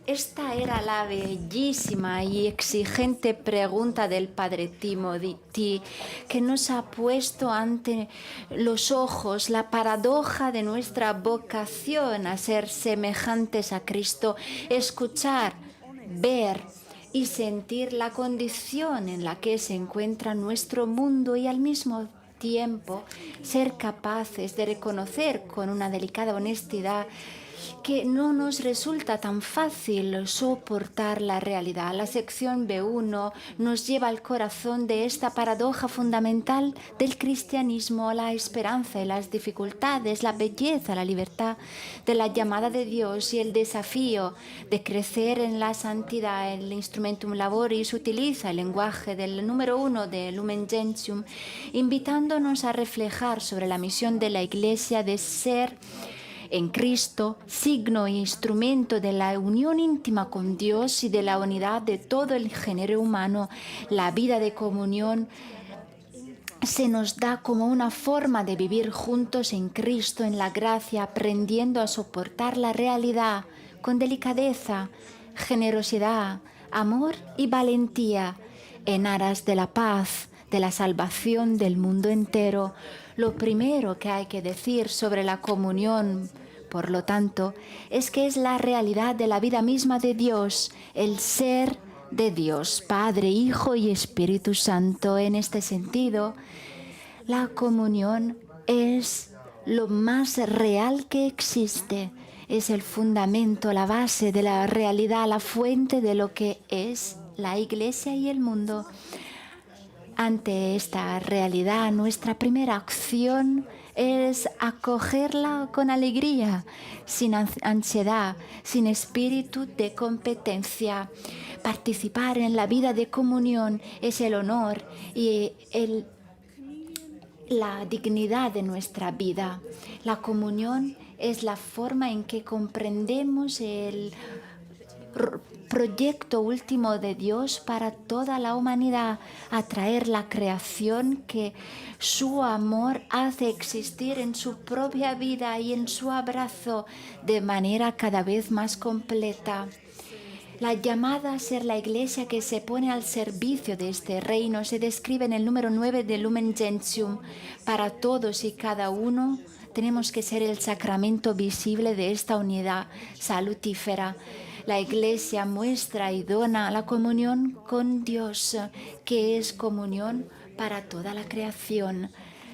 Esta era la bellísima y exigente pregunta del padre Timothy, que nos ha puesto ante los ojos la paradoja de nuestra vocación a ser semejantes a Cristo, escuchar, ver y sentir la condición en la que se encuentra nuestro mundo y al mismo tiempo ser capaces de reconocer con una delicada honestidad que no nos resulta tan fácil soportar la realidad. La sección B1 nos lleva al corazón de esta paradoja fundamental del cristianismo, la esperanza y las dificultades, la belleza, la libertad de la llamada de Dios y el desafío de crecer en la santidad. El Instrumentum Laboris utiliza el lenguaje del número 1 de Lumen Gentium, invitándonos a reflejar sobre la misión de la Iglesia de ser en Cristo, signo e instrumento de la unión íntima con Dios y de la unidad de todo el género humano. La vida de comunión se nos da como una forma de vivir juntos en Cristo, en la gracia, aprendiendo a soportar la realidad con delicadeza, generosidad, amor y valentía, en aras de la paz, de la salvación del mundo entero. Lo primero que hay que decir sobre la comunión, por lo tanto, es que es la realidad de la vida misma de Dios, el ser de Dios, Padre, Hijo y Espíritu Santo. En este sentido, la comunión es lo más real que existe. Es el fundamento, la base de la realidad, la fuente de lo que es la Iglesia y el mundo. Ante esta realidad, nuestra primera acción es acogerla con alegría, sin ansiedad, sin espíritu de competencia. Participar en la vida de comunión es el honor y la dignidad de nuestra vida. La comunión es la forma en que comprendemos el proyecto último de Dios para toda la humanidad, atraer la creación que su amor hace existir en su propia vida y en su abrazo de manera cada vez más completa. La llamada a ser la Iglesia que se pone al servicio de este reino se describe en el número 9 de Lumen Gentium. Para todos y cada uno tenemos que ser el sacramento visible de esta unidad salutífera. La Iglesia muestra y dona la comunión con Dios, que es comunión para toda la creación.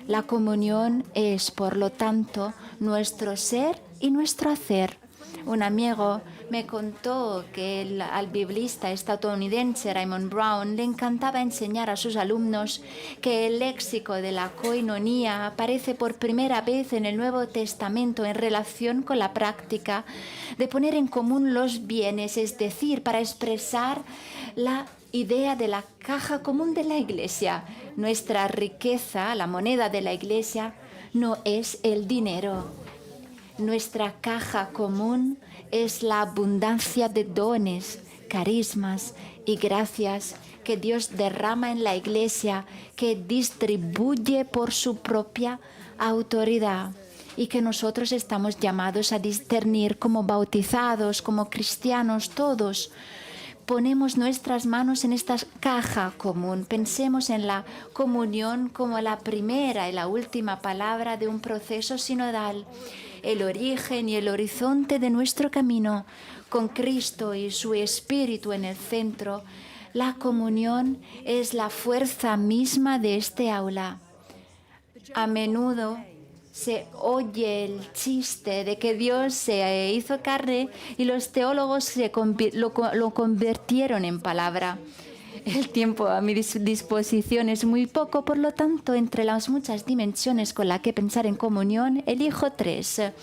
La comunión es, por lo tanto, nuestro ser y nuestro hacer. Un amigo me contó que al biblista estadounidense Raymond Brown le encantaba enseñar a sus alumnos que el léxico de la coinonía aparece por primera vez en el Nuevo Testamento en relación con la práctica de poner en común los bienes, es decir, para expresar la idea de la caja común de la Iglesia. Nuestra riqueza, la moneda de la Iglesia, no es el dinero. Nuestra caja común es la abundancia de dones, carismas y gracias que Dios derrama en la Iglesia, que distribuye por su propia autoridad y que nosotros estamos llamados a discernir como bautizados, como cristianos todos. Ponemos nuestras manos en esta caja común. Pensemos en la comunión como la primera y la última palabra de un proceso sinodal, el origen y el horizonte de nuestro camino, con Cristo y su Espíritu en el centro. La comunión es la fuerza misma de este aula. A menudo se oye el chiste de que Dios se hizo carne y los teólogos lo convirtieron en palabra. El tiempo a mi disposición es muy poco, por lo tanto, entre las muchas dimensiones con las que pensar en comunión, elijo 3.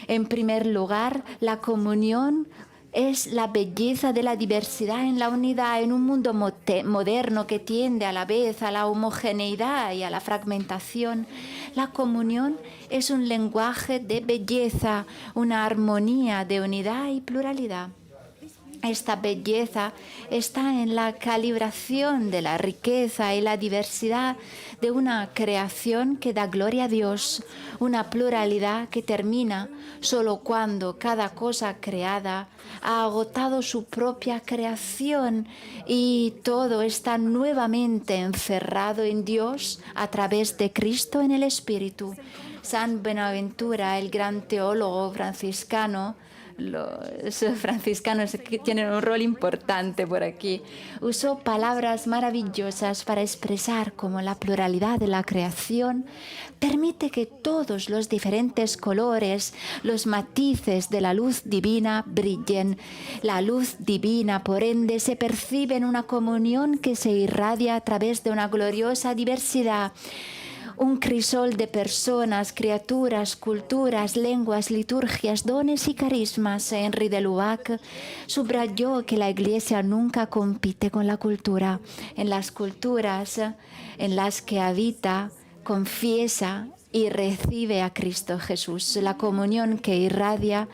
En primer lugar, la comunión es la belleza de la diversidad en la unidad en un mundo moderno que tiende a la vez a la homogeneidad y a la fragmentación. La comunión es un lenguaje de belleza, una armonía de unidad y pluralidad. Esta belleza está en la calibración de la riqueza y la diversidad de una creación que da gloria a Dios, una pluralidad que termina solo cuando cada cosa creada ha agotado su propia creación y todo está nuevamente encerrado en Dios a través de Cristo en el Espíritu. San Buenaventura, el gran teólogo franciscano, los franciscanos tienen un rol importante por aquí, usó palabras maravillosas para expresar cómo la pluralidad de la creación permite que todos los diferentes colores, los matices de la luz divina brillen. La luz divina, por ende, se percibe en una comunión que se irradia a través de una gloriosa diversidad. Un crisol de personas, criaturas, culturas, lenguas, liturgias, dones y carismas. Henri de Lubac subrayó que la Iglesia nunca compite con la cultura. En las culturas en las que habita, confiesa y recibe a Cristo Jesús. La comunión que irradia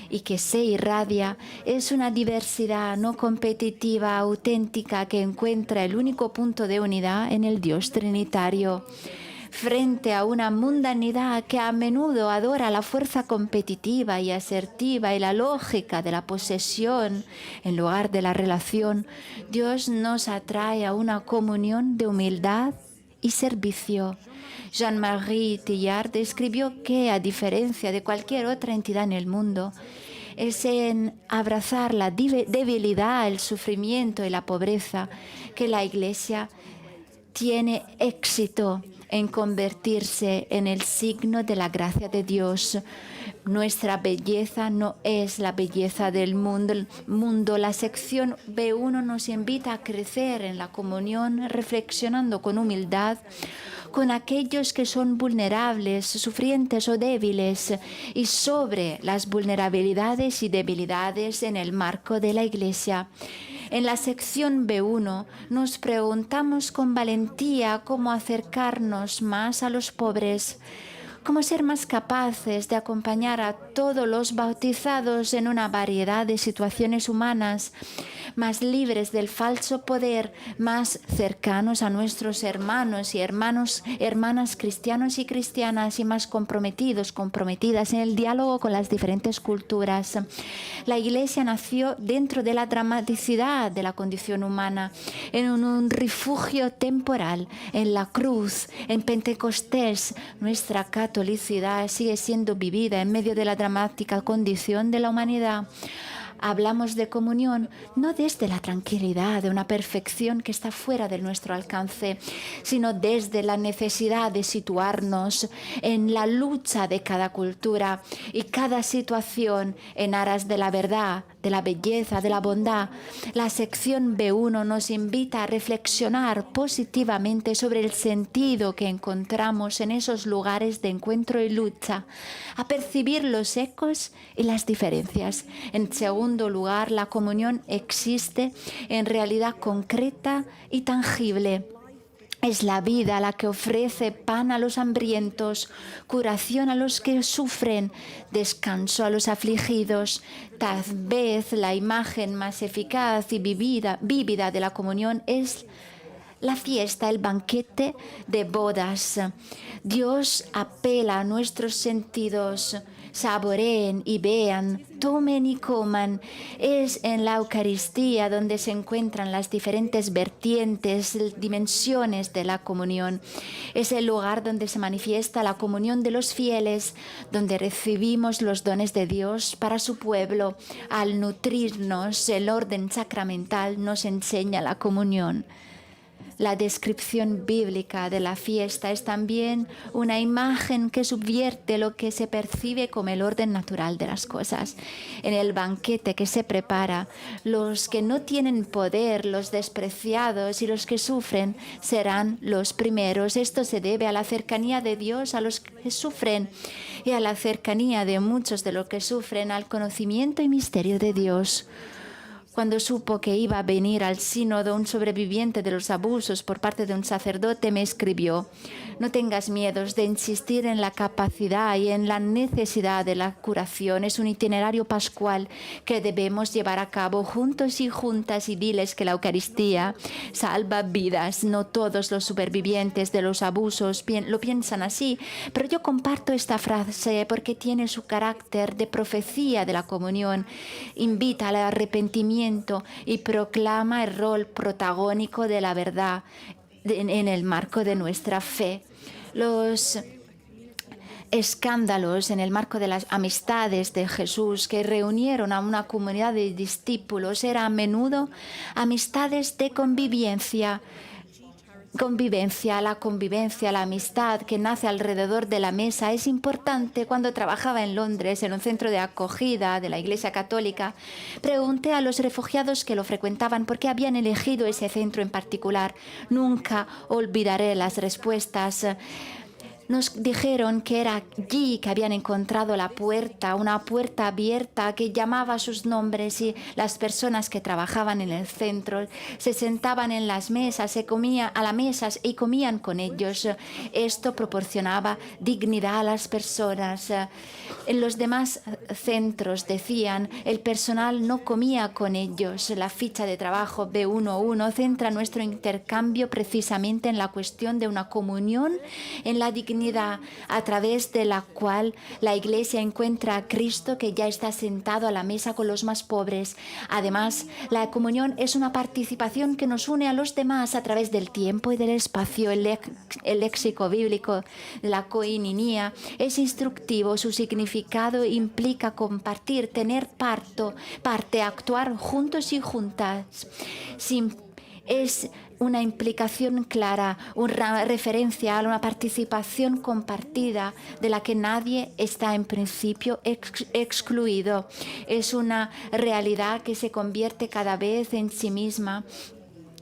y que se irradia es una diversidad no competitiva, auténtica, que encuentra el único punto de unidad en el Dios trinitario. Frente a una mundanidad que a menudo adora la fuerza competitiva y asertiva y la lógica de la posesión en lugar de la relación, Dios nos atrae a una comunión de humildad y servicio. Jean-Marie Tillard escribió que, a diferencia de cualquier otra entidad en el mundo, es en abrazar la debilidad, el sufrimiento y la pobreza que la Iglesia tiene éxito en convertirse en el signo de la gracia de Dios. Nuestra belleza no es la belleza del mundo. La sección B1 nos invita a crecer en la comunión, reflexionando con humildad con aquellos que son vulnerables, sufrientes o débiles, y sobre las vulnerabilidades y debilidades en el marco de la Iglesia. En la sección B1 nos preguntamos con valentía cómo acercarnos más a los pobres, cómo ser más capaces de acompañar a todos los bautizados en una variedad de situaciones humanas, más libres del falso poder, más cercanos a nuestros hermanos y hermanas cristianos y cristianas, y más comprometidas en el diálogo con las diferentes culturas. La Iglesia nació dentro de la dramaticidad de la condición humana, en un refugio temporal, en la cruz, en Pentecostés. Nuestra catolicidad sigue siendo vivida en medio de la dramática condición de la humanidad. Hablamos de comunión no desde la tranquilidad de una perfección que está fuera de nuestro alcance, sino desde la necesidad de situarnos en la lucha de cada cultura y cada situación en aras de la verdad, de la belleza, de la bondad. La sección B1 nos invita a reflexionar positivamente sobre el sentido que encontramos en esos lugares de encuentro y lucha, a percibir los ecos y las diferencias. En segundo lugar, la comunión existe en realidad concreta y tangible. Es la vida la que ofrece pan a los hambrientos, curación a los que sufren, descanso a los afligidos. Tal vez la imagen más eficaz y vívida de la comunión es la fiesta, el banquete de bodas. Dios apela a nuestros sentidos. Saboreen y vean, tomen y coman. Es en la Eucaristía donde se encuentran las diferentes vertientes, dimensiones de la comunión. Es el lugar donde se manifiesta la comunión de los fieles, donde recibimos los dones de Dios para su pueblo. Al nutrirnos, el orden sacramental nos enseña la comunión. La descripción bíblica de la fiesta es también una imagen que subvierte lo que se percibe como el orden natural de las cosas. En el banquete que se prepara, los que no tienen poder, los despreciados y los que sufren serán los primeros. Esto se debe a la cercanía de Dios a los que sufren y a la cercanía de muchos de los que sufren al conocimiento y misterio de Dios. Cuando supo que iba a venir al sínodo un sobreviviente de los abusos por parte de un sacerdote, me escribió: no tengas miedos de insistir en la capacidad y en la necesidad de la curación. Es un itinerario pascual que debemos llevar a cabo juntos y juntas, y diles que la Eucaristía salva vidas. No todos los supervivientes de los abusos lo piensan así, pero yo comparto esta frase porque tiene su carácter de profecía de la comunión. Invita al arrepentimiento y proclama el rol protagónico de la verdad en el marco de nuestra fe. Los escándalos en el marco de las amistades de Jesús que reunieron a una comunidad de discípulos eran a menudo amistades de convivencia, la amistad que nace alrededor de la mesa es importante. Cuando trabajaba en Londres, en un centro de acogida de la Iglesia Católica, pregunté a los refugiados que lo frecuentaban por qué habían elegido ese centro en particular. Nunca olvidaré las respuestas. Nos dijeron que era allí que habían encontrado la puerta, una puerta abierta que llamaba sus nombres, y las personas que trabajaban en el centro se sentaban en las mesas, se comía a las mesas y comían con ellos. Esto proporcionaba dignidad a las personas. En los demás centros, decían, el personal no comía con ellos. La ficha de trabajo B11 centra nuestro intercambio precisamente en la cuestión de una comunión en la dignidad, a través de la cual la Iglesia encuentra a Cristo que ya está sentado a la mesa con los más pobres. Además, la comunión es una participación que nos une a los demás a través del tiempo y del espacio. El léxico bíblico de la koinonia es instructivo. Su significado implica compartir, tener parte, actuar juntos y juntas. Es una implicación clara, una referencia a una participación compartida de la que nadie está en principio excluido. Es una realidad que se convierte cada vez en sí misma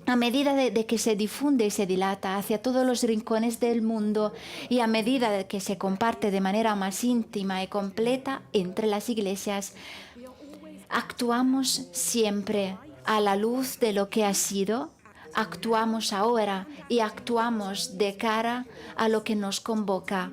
a medida de que se difunde y se dilata hacia todos los rincones del mundo, y a medida de que se comparte de manera más íntima y completa entre las iglesias. Actuamos siempre a la luz de lo que ha sido, actuamos ahora y actuamos de cara a lo que nos convoca,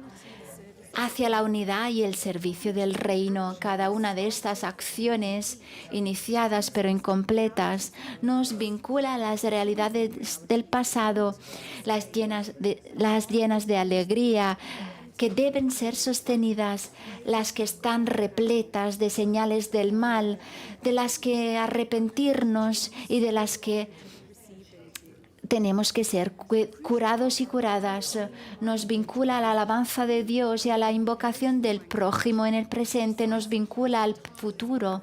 hacia la unidad y el servicio del reino. Cada una de estas acciones, iniciadas pero incompletas, nos vincula a las realidades del pasado, las llenas de alegría, que deben ser sostenidas, las que están repletas de señales del mal, de las que arrepentirnos y de las que tenemos que ser curados y curadas. Nos vincula a la alabanza de Dios y a la invocación del prójimo en el presente. Nos vincula al futuro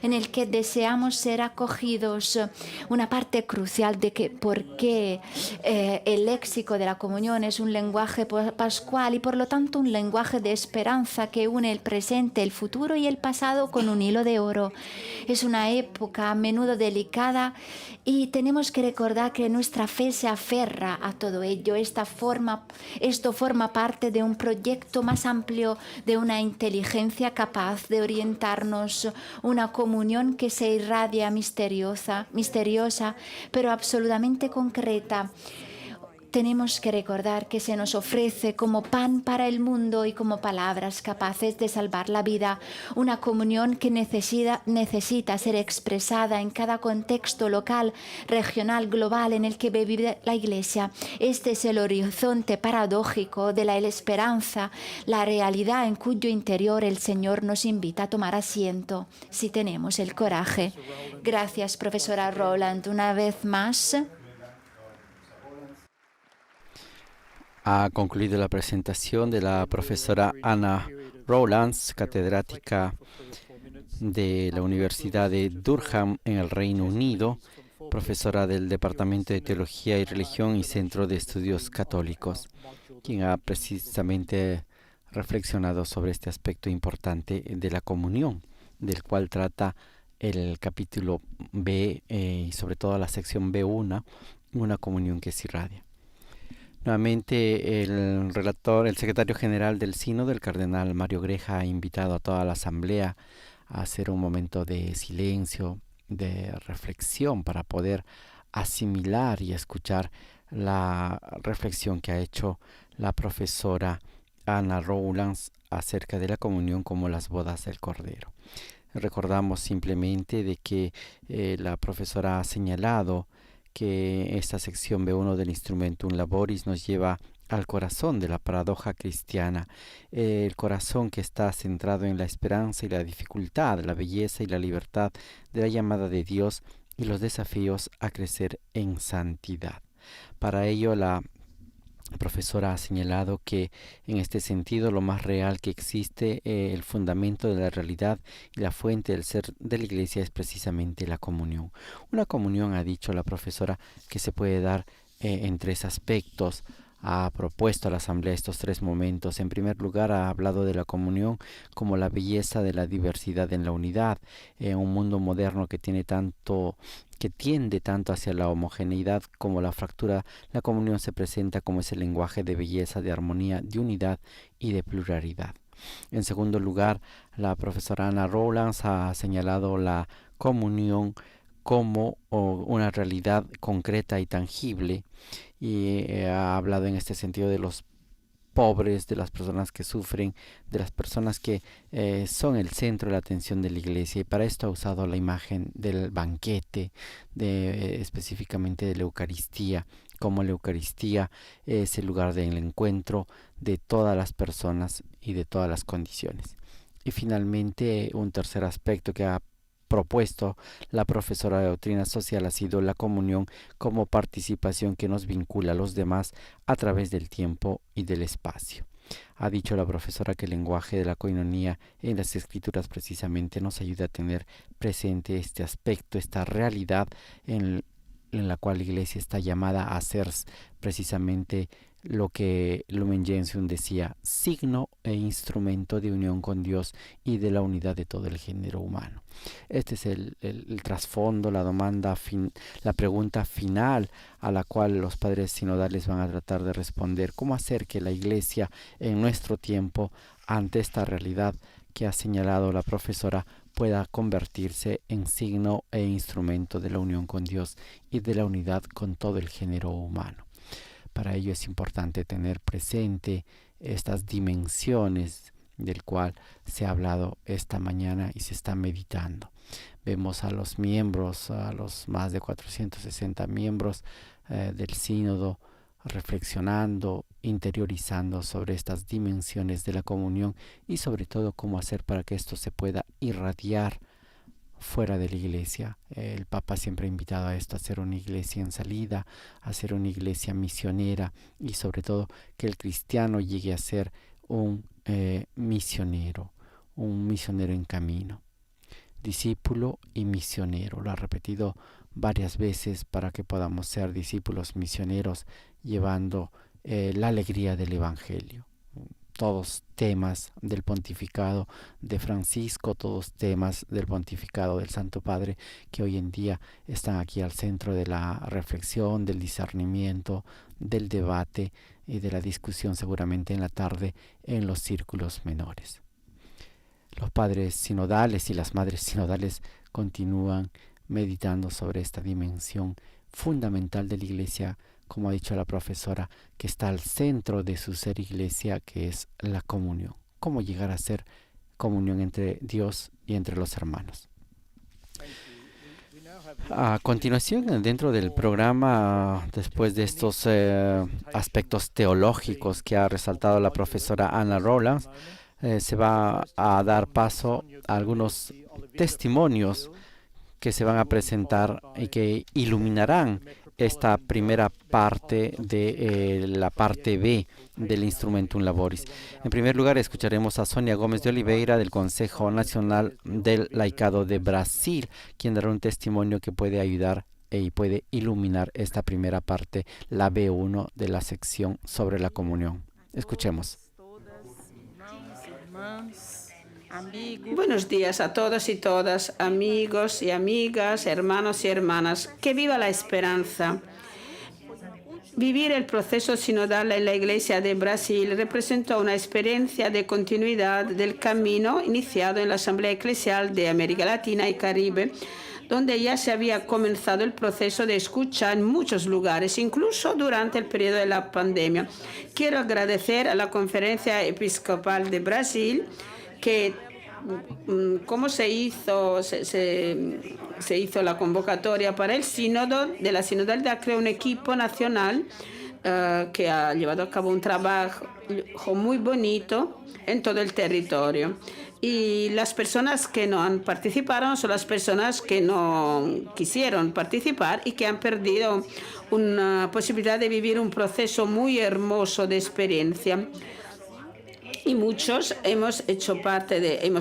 en el que deseamos ser acogidos. Una parte crucial de por qué el léxico de la comunión es un lenguaje pascual y por lo tanto un lenguaje de esperanza que une el presente, el futuro y el pasado con un hilo de oro. Es una época a menudo delicada y tenemos que recordar que nuestra fe se aferra a todo ello. Esto forma parte de un proyecto más amplio, de una inteligencia capaz de orientarnos, una comunión que se irradia misteriosa, pero absolutamente concreta. Tenemos que recordar que se nos ofrece como pan para el mundo y como palabras capaces de salvar la vida. Una comunión que necesita ser expresada en cada contexto local, regional, global en el que vive la Iglesia. Este es el horizonte paradójico de la esperanza, la realidad en cuyo interior el Señor nos invita a tomar asiento, si tenemos el coraje. Gracias, profesora Rowland, una vez más. Ha concluido la presentación de la profesora Anna Rowlands, catedrática de la Universidad de Durham en el Reino Unido, profesora del Departamento de Teología y Religión y Centro de Estudios Católicos, quien ha precisamente reflexionado sobre este aspecto importante de la comunión, del cual trata el capítulo B y sobre todo la sección B1, una comunión que se irradia. Nuevamente, el secretario general del Sínodo, el cardenal Mario Greja, ha invitado a toda la asamblea a hacer un momento de silencio, de reflexión, para poder asimilar y escuchar la reflexión que ha hecho la profesora Anna Rowlands acerca de la comunión como las bodas del Cordero. Recordamos simplemente de que la profesora ha señalado que esta sección B1 del Instrumentum Laboris nos lleva al corazón de la paradoja cristiana, el corazón que está centrado en la esperanza y la dificultad, la belleza y la libertad de la llamada de Dios y los desafíos a crecer en santidad. Para ello, la La profesora ha señalado que en este sentido lo más real que existe, el fundamento de la realidad y la fuente del ser de la Iglesia es precisamente la comunión. Una comunión, ha dicho la profesora, que se puede dar en tres aspectos. Ha propuesto a la Asamblea estos tres momentos. En primer lugar, ha hablado de la comunión como la belleza de la diversidad en la unidad. Un mundo moderno que tiende tanto hacia la homogeneidad como la fractura, la comunión se presenta como ese lenguaje de belleza, de armonía, de unidad y de pluralidad. En segundo lugar, la profesora Anna Rowlands ha señalado la comunión como una realidad concreta y tangible, y ha hablado en este sentido de los pobres, de las personas que sufren, de las personas que son el centro de la atención de la Iglesia, y para esto ha usado la imagen del banquete, específicamente de la Eucaristía, como la Eucaristía es el lugar del encuentro de todas las personas y de todas las condiciones. Y finalmente, un tercer aspecto que ha propuesto la profesora de doctrina social ha sido la comunión como participación que nos vincula a los demás a través del tiempo y del espacio. Ha dicho la profesora que el lenguaje de la coinonía en las Escrituras precisamente nos ayuda a tener presente este aspecto, esta realidad en la cual la Iglesia está llamada a ser precisamente lo que Lumen Gentium decía: signo e instrumento de unión con Dios y de la unidad de todo el género humano. Este es el trasfondo, la demanda, la pregunta final a la cual los padres sinodales van a tratar de responder: ¿cómo hacer que la Iglesia en nuestro tiempo, ante esta realidad que ha señalado la profesora, pueda convertirse en signo e instrumento de la unión con Dios y de la unidad con todo el género humano? Para ello es importante tener presente estas dimensiones del cual se ha hablado esta mañana y se está meditando. Vemos a los miembros, a los más de 460 miembros del sínodo, reflexionando, interiorizando sobre estas dimensiones de la comunión y sobre todo cómo hacer para que esto se pueda irradiar fuera de la Iglesia. El Papa siempre ha invitado a esto, a ser una iglesia en salida, a ser una iglesia misionera, y sobre todo que el cristiano llegue a ser un misionero en camino, discípulo y misionero. Lo ha repetido varias veces para que podamos ser discípulos misioneros, llevando la alegría del Evangelio. Todos temas del pontificado de Francisco, todos temas del pontificado del Santo Padre, que hoy en día están aquí al centro de la reflexión, del discernimiento, del debate y de la discusión, seguramente en la tarde en los círculos menores. Los padres sinodales y las madres sinodales continúan meditando sobre esta dimensión fundamental de la Iglesia, como ha dicho la profesora, que está al centro de su ser Iglesia, que es la comunión. ¿Cómo llegar a ser comunión entre Dios y entre los hermanos? A continuación, dentro del programa, después de estos aspectos teológicos que ha resaltado la profesora Anna Rowlands, se va a dar paso a algunos testimonios que se van a presentar y que iluminarán esta primera parte de la parte B del Instrumentum Laboris. En primer lugar, escucharemos a Sonia Gómez de Oliveira del Consejo Nacional del Laicado de Brasil, quien dará un testimonio que puede ayudar y puede iluminar esta primera parte, la B1 de la sección sobre la comunión. Escuchemos. Buenos días a todos y todas, amigos y amigas, hermanos y hermanas. ¡Que viva la esperanza! Vivir el proceso sinodal en la Iglesia de Brasil representó una experiencia de continuidad del camino iniciado en la Asamblea Eclesial de América Latina y Caribe, donde ya se había comenzado el proceso de escucha en muchos lugares, incluso durante el periodo de la pandemia. Quiero agradecer a la Conferencia Episcopal de Brasil, que cómo se hizo la convocatoria para el sínodo de la sinodalidad. Creó un equipo nacional que ha llevado a cabo un trabajo muy bonito en todo el territorio. Y las personas que no han participado son las personas que no quisieron participar y que han perdido una posibilidad de vivir un proceso muy hermoso de experiencia. Y muchos hemos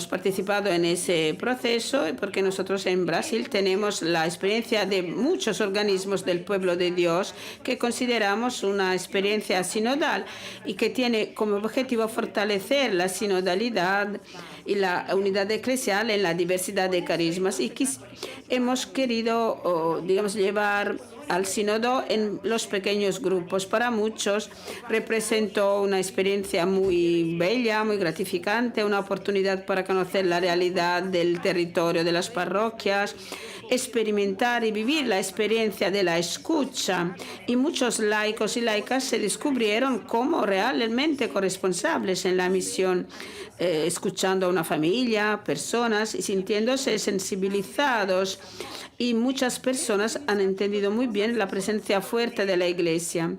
participado en ese proceso porque nosotros en Brasil tenemos la experiencia de muchos organismos del pueblo de Dios que consideramos una experiencia sinodal y que tiene como objetivo fortalecer la sinodalidad y la unidad eclesial en la diversidad de carismas. Y hemos querido, llevar al sínodo en los pequeños grupos. Para muchos representó una experiencia muy bella, muy gratificante, una oportunidad para conocer la realidad del territorio de las parroquias, experimentar y vivir la experiencia de la escucha. Y muchos laicos y laicas se descubrieron como realmente corresponsables en la misión, escuchando a una familia, personas y sintiéndose sensibilizados. Y muchas personas han entendido muy bien la presencia fuerte de la Iglesia.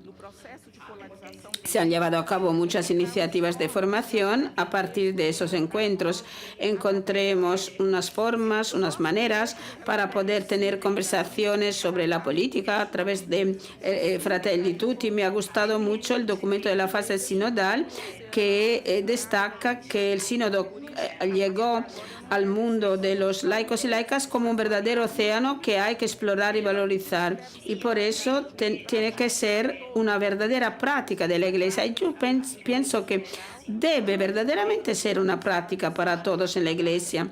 Se han llevado a cabo muchas iniciativas de formación a partir de esos encuentros. Encontremos unas formas, unas maneras para poder tener conversaciones sobre la política a través de Fratelli Tutti. Me ha gustado mucho el documento de la fase sinodal que destaca que el sínodo llegó al mundo de los laicos y laicas como un verdadero océano que hay que explorar y valorizar. Y por eso tiene que ser una verdadera práctica de la Iglesia. Y yo pienso que debe verdaderamente ser una práctica para todos en la Iglesia,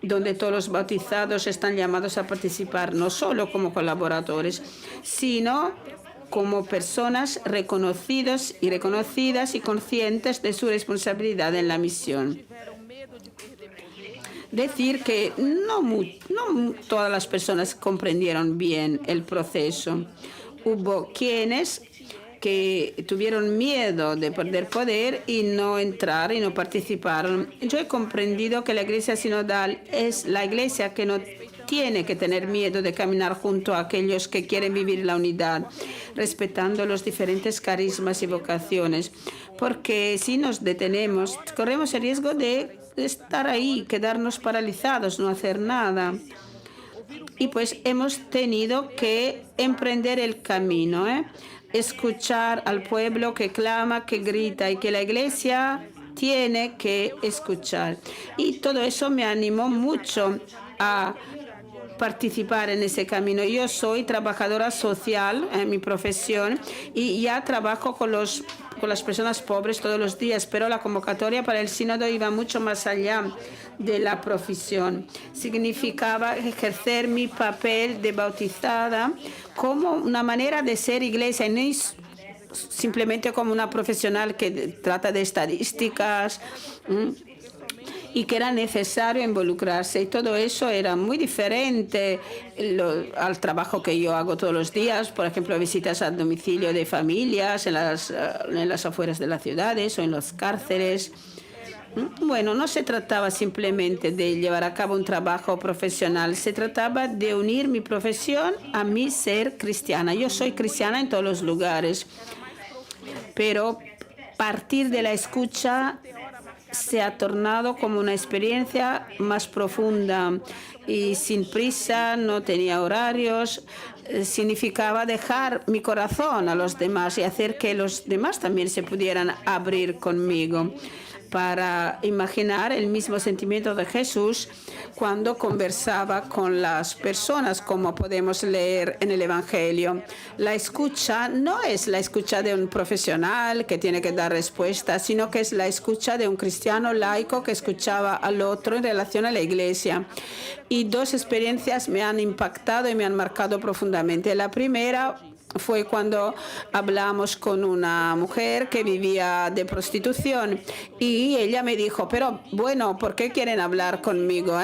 donde todos los bautizados están llamados a participar, no solo como colaboradores, sino como personas reconocidos y reconocidas y conscientes de su responsabilidad en la misión. Decir que no todas las personas comprendieron bien el proceso. Hubo quienes que tuvieron miedo de perder poder y no entrar y no participaron. Yo he comprendido que la Iglesia sinodal es la Iglesia que no tiene que tener miedo de caminar junto a aquellos que quieren vivir la unidad, respetando los diferentes carismas y vocaciones, porque si nos detenemos, corremos el riesgo de estar ahí, quedarnos paralizados, no hacer nada. Y pues hemos tenido que emprender el camino, escuchar al pueblo que clama, que grita y que la Iglesia tiene que escuchar. Y todo eso me animó mucho a participar en ese camino. Yo soy trabajadora social en mi profesión y ya trabajo con las personas pobres todos los días, pero la convocatoria para el sínodo iba mucho más allá de la profesión. Significaba ejercer mi papel de bautizada como una manera de ser iglesia, y no simplemente como una profesional que trata de estadísticas, y que era necesario involucrarse. Y todo eso era muy diferente al trabajo que yo hago todos los días, por ejemplo, visitas al domicilio de familias en las afueras de las ciudades o en las cárceles. Bueno, no se trataba simplemente de llevar a cabo un trabajo profesional, se trataba de unir mi profesión a mi ser cristiana. Yo soy cristiana en todos los lugares, pero partir de la escucha se ha tornado como una experiencia más profunda y sin prisa, no tenía horarios. Significaba dejar mi corazón a los demás y hacer que los demás también se pudieran abrir conmigo, para imaginar el mismo sentimiento de Jesús cuando conversaba con las personas, como podemos leer en el Evangelio. La escucha no es la escucha de un profesional que tiene que dar respuestas, sino que es la escucha de un cristiano laico que escuchaba al otro en relación a la Iglesia. Y dos experiencias me han impactado y me han marcado profundamente. La primera fue cuando hablamos con una mujer que vivía de prostitución y ella me dijo, pero bueno, ¿por qué quieren hablar conmigo?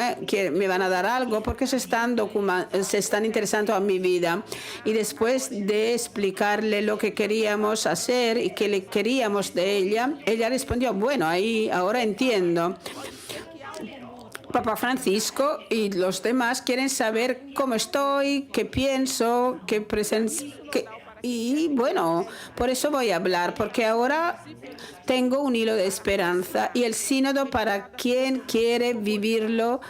¿Me van a dar algo? Porque se están interesando en mi vida. Y después de explicarle lo que queríamos hacer y que le queríamos de ella, ella respondió, bueno, ahora entiendo. Papa Francisco y los demás quieren saber cómo estoy, qué pienso, Y bueno, por eso voy a hablar, porque ahora tengo un hilo de esperanza y el sínodo, para quien quiere vivirlo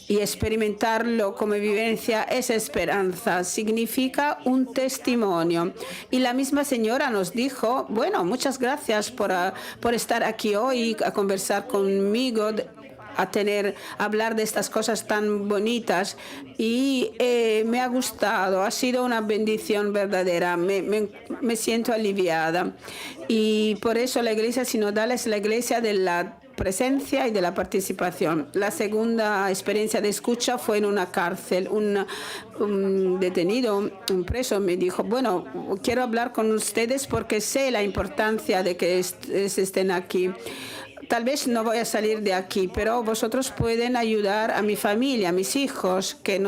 y experimentarlo como vivencia, es esperanza, significa un testimonio. Y la misma señora nos dijo, bueno, muchas gracias por estar aquí hoy a conversar conmigo, a hablar de estas cosas tan bonitas, y me ha gustado, ha sido una bendición verdadera, me siento aliviada, y por eso la Iglesia Sinodal es la Iglesia de la presencia y de la participación. La segunda experiencia de escucha fue en una cárcel. Un detenido, un preso, me dijo, bueno, quiero hablar con ustedes porque sé la importancia de que estén aquí. Tal vez no voy a salir de aquí, pero vosotros pueden ayudar a mi familia, a mis hijos que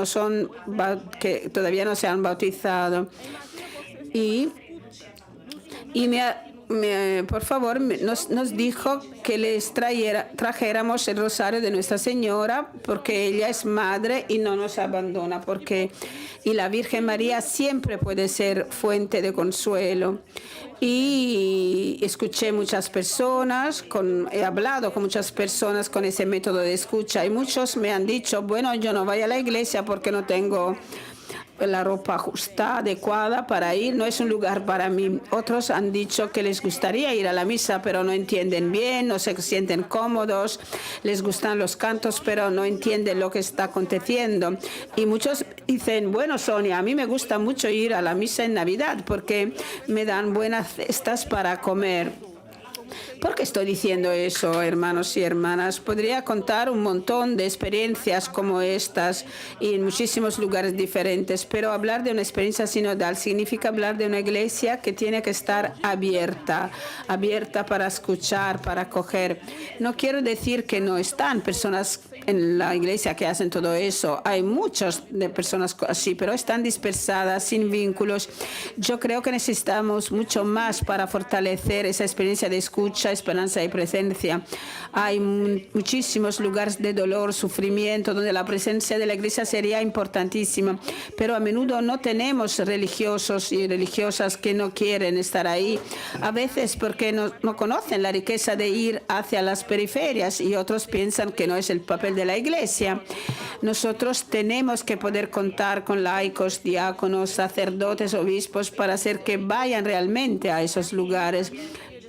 que todavía no se han bautizado. Por favor, nos dijo que les trajéramos el rosario de Nuestra Señora, porque ella es madre y no nos abandona, y la Virgen María siempre puede ser fuente de consuelo. Y escuché muchas personas, he hablado con muchas personas con ese método de escucha, y muchos me han dicho, bueno, yo no voy a la iglesia porque no tengo la ropa justa, adecuada para ir, no es un lugar para mí. Otros han dicho que les gustaría ir a la misa, pero no entienden bien, no se sienten cómodos, les gustan los cantos, pero no entienden lo que está aconteciendo. Y muchos dicen, bueno, Sonia, a mí me gusta mucho ir a la misa en Navidad porque me dan buenas cestas para comer. ¿Por qué estoy diciendo eso, hermanos y hermanas? Podría contar un montón de experiencias como estas y en muchísimos lugares diferentes, pero hablar de una experiencia sinodal significa hablar de una iglesia que tiene que estar abierta para escuchar, para acoger. No quiero decir que no están personas en la iglesia que hacen todo eso. Hay muchas de personas así, pero están dispersadas, sin vínculos. Yo creo que necesitamos mucho más para fortalecer esa experiencia de escucha, esperanza y presencia. Hay muchísimos lugares de dolor, sufrimiento, donde la presencia de la iglesia sería importantísima, pero a menudo no tenemos religiosos y religiosas que no quieren estar ahí, a veces porque no conocen la riqueza de ir hacia las periferias, y otros piensan que no es el papel de la iglesia. Nosotros tenemos que poder contar con laicos, diáconos, sacerdotes, obispos para hacer que vayan realmente a esos lugares.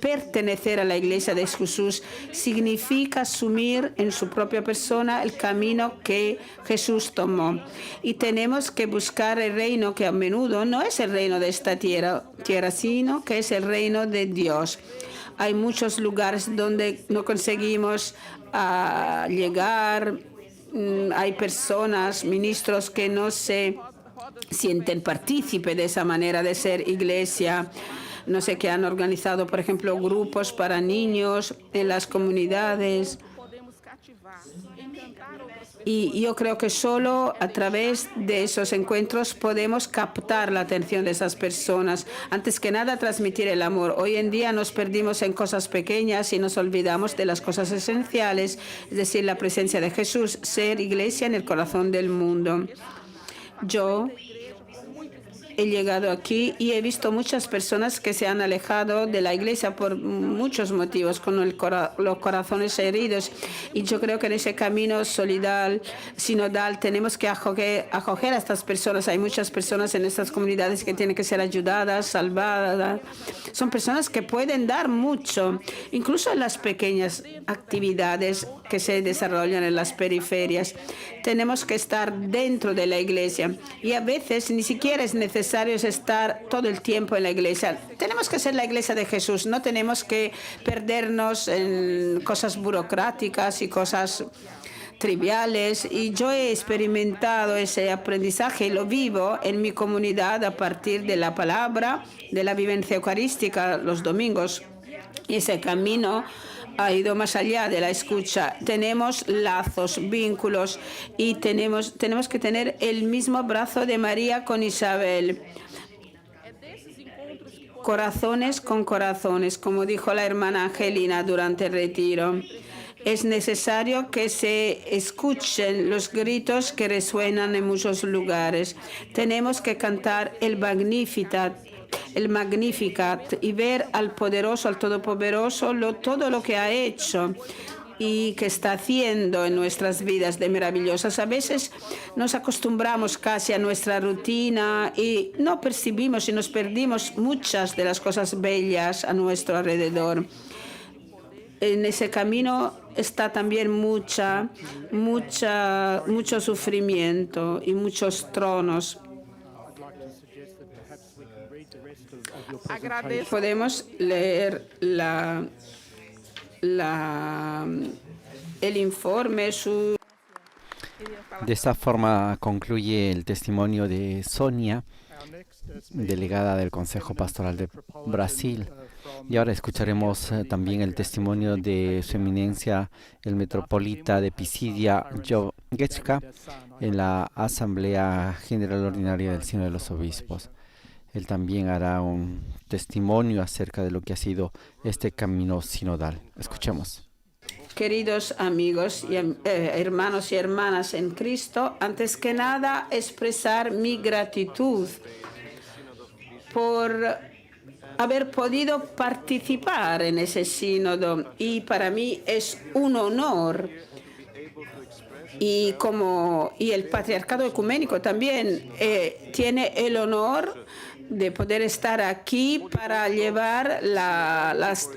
Pertenecer a la Iglesia de Jesús significa asumir en su propia persona el camino que Jesús tomó. Y tenemos que buscar el reino que a menudo no es el reino de esta tierra, sino que es el reino de Dios. Hay muchos lugares donde no conseguimos llegar. Hay personas, ministros, que no se sienten partícipe de esa manera de ser iglesia. No sé, que han organizado, por ejemplo, grupos para niños en las comunidades. Y yo creo que solo a través de esos encuentros podemos captar la atención de esas personas. Antes que nada, transmitir el amor. Hoy en día nos perdimos en cosas pequeñas y nos olvidamos de las cosas esenciales, es decir, la presencia de Jesús, ser iglesia en el corazón del mundo. Yo he llegado aquí y he visto muchas personas que se han alejado de la iglesia por muchos motivos, con los corazones heridos. Y yo creo que en ese camino sinodal tenemos que acoger a estas personas. Hay muchas personas en estas comunidades que tienen que ser ayudadas, salvadas. Son personas que pueden dar mucho, incluso en las pequeñas actividades que se desarrollan en las periferias. Tenemos que estar dentro de la iglesia, y a veces ni siquiera es necesario estar todo el tiempo en la iglesia. Tenemos que ser la iglesia de Jesús, no tenemos que perdernos en cosas burocráticas y cosas triviales. Y yo he experimentado ese aprendizaje y lo vivo en mi comunidad a partir de la palabra, de la vivencia eucarística los domingos. Y ese camino ha ido más allá de la escucha. Tenemos lazos, vínculos, y tenemos que tener el mismo abrazo de María con Isabel. Corazones con corazones, como dijo la hermana Angelina durante el retiro. Es necesario que se escuchen los gritos que resuenan en muchos lugares. Tenemos que cantar el Magnificat el Magnificat y ver al poderoso, al todopoderoso, todo lo que ha hecho y que está haciendo en nuestras vidas de maravillosas. A veces nos acostumbramos casi a nuestra rutina y no percibimos y nos perdimos muchas de las cosas bellas a nuestro alrededor. En ese camino está también mucho sufrimiento y muchos tronos. Podemos leer el informe. De esta forma concluye el testimonio de Sonia, delegada del Consejo Pastoral de Brasil. Y ahora escucharemos también el testimonio de Su Eminencia, el Metropolita de Pisidia, Joe Getchka, en la Asamblea General Ordinaria del Sínodo de los Obispos. Él también hará un testimonio acerca de lo que ha sido este camino sinodal. Escuchemos. Queridos amigos y hermanos y hermanas en Cristo, antes que nada expresar mi gratitud por haber podido participar en ese sínodo, y para mí es un honor. Y el Patriarcado Ecuménico también tiene el honor de poder estar aquí para llevar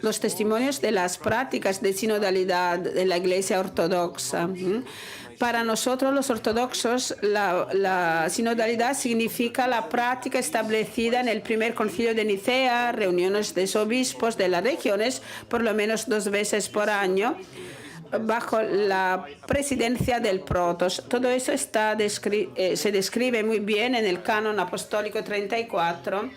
los testimonios de las prácticas de sinodalidad de la Iglesia Ortodoxa. Para nosotros los ortodoxos, la sinodalidad significa la práctica establecida en el primer concilio de Nicea, reuniones de obispos de las regiones, por lo menos 2 veces por año, bajo la presidencia del protos. Todo eso se describe muy bien en el Canon Apostólico 34,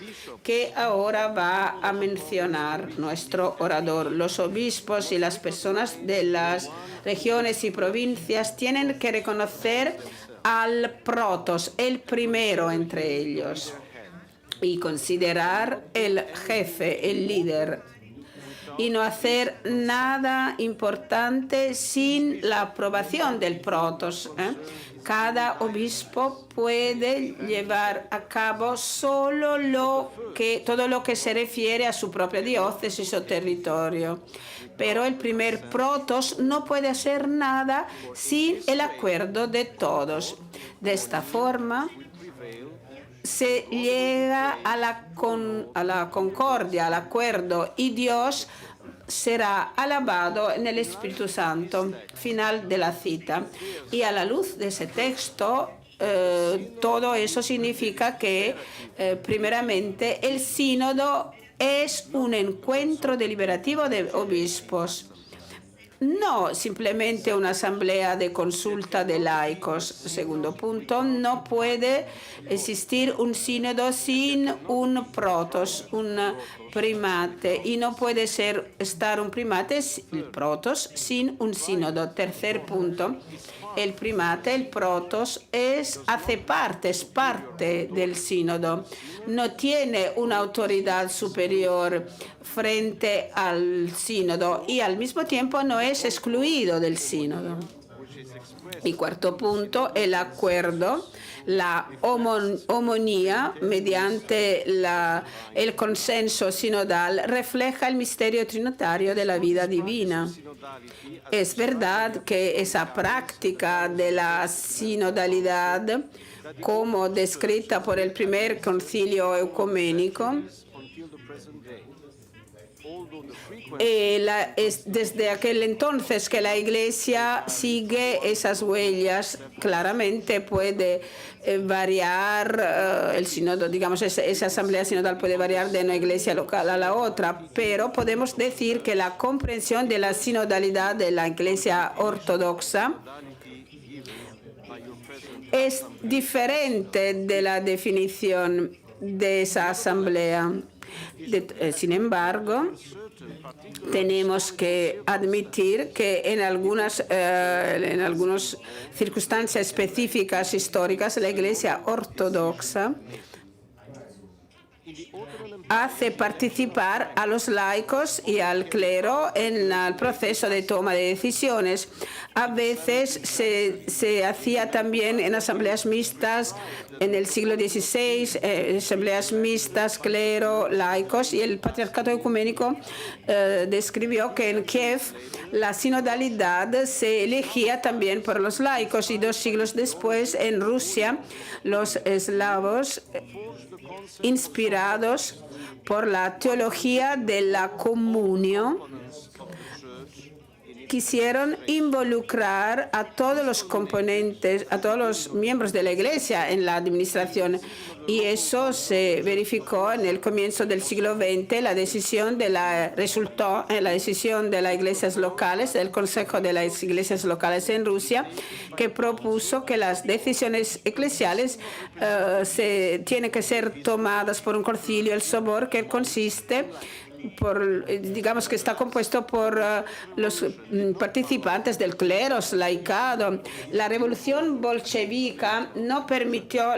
que ahora va a mencionar nuestro orador. Los obispos y las personas de las regiones y provincias tienen que reconocer al protos, el primero entre ellos, y considerar el jefe, el líder, y no hacer nada importante sin la aprobación del protos. Cada obispo puede llevar a cabo solo todo lo que se refiere a su propia diócesis o territorio. Pero el primer protos no puede hacer nada sin el acuerdo de todos. De esta forma se llega a la concordia, al acuerdo, y Dios será alabado en el Espíritu Santo. Final de la cita. Y a la luz de ese texto, todo eso significa que, primeramente, el sínodo es un encuentro deliberativo de obispos, no simplemente una asamblea de consulta de laicos. Segundo punto, no puede existir un sínodo sin un protos, un primate, y no puede estar un primate, el protos, sin un sínodo. Tercer punto, el primate, el protos, es parte del sínodo. No tiene una autoridad superior frente al sínodo y al mismo tiempo no es excluido del sínodo. Y cuarto punto, el acuerdo, la homonía mediante el consenso sinodal refleja el misterio trinitario de la vida divina. Es verdad que esa práctica de la sinodalidad, como descrita por el primer concilio ecuménico, es desde aquel entonces que la Iglesia sigue esas huellas. Claramente puede variar el sínodo, digamos, esa asamblea sinodal puede variar de una iglesia local a la otra, pero podemos decir que la comprensión de la sinodalidad de la Iglesia ortodoxa es diferente de la definición de esa asamblea. Sin embargo, tenemos que admitir que en algunas circunstancias específicas históricas la Iglesia ortodoxa hace participar a los laicos y al clero en el proceso de toma de decisiones. A veces se hacía también en asambleas mixtas en el siglo XVI, asambleas mixtas, clero, laicos, y el Patriarcado Ecuménico describió que en Kiev la sinodalidad se elegía también por los laicos, y 2 siglos después en Rusia los eslavos, inspirados por la teología de la comunión, quisieron involucrar a todos los componentes, a todos los miembros de la Iglesia en la administración. Y eso se verificó en el comienzo del siglo XX. Resultó en la decisión de las iglesias locales, del Consejo de las Iglesias Locales en Rusia, que propuso que las decisiones eclesiales tienen que ser tomadas por un concilio, el sobor, que consiste digamos que está compuesto por los participantes del clero, laicado. La revolución bolchevica no permitió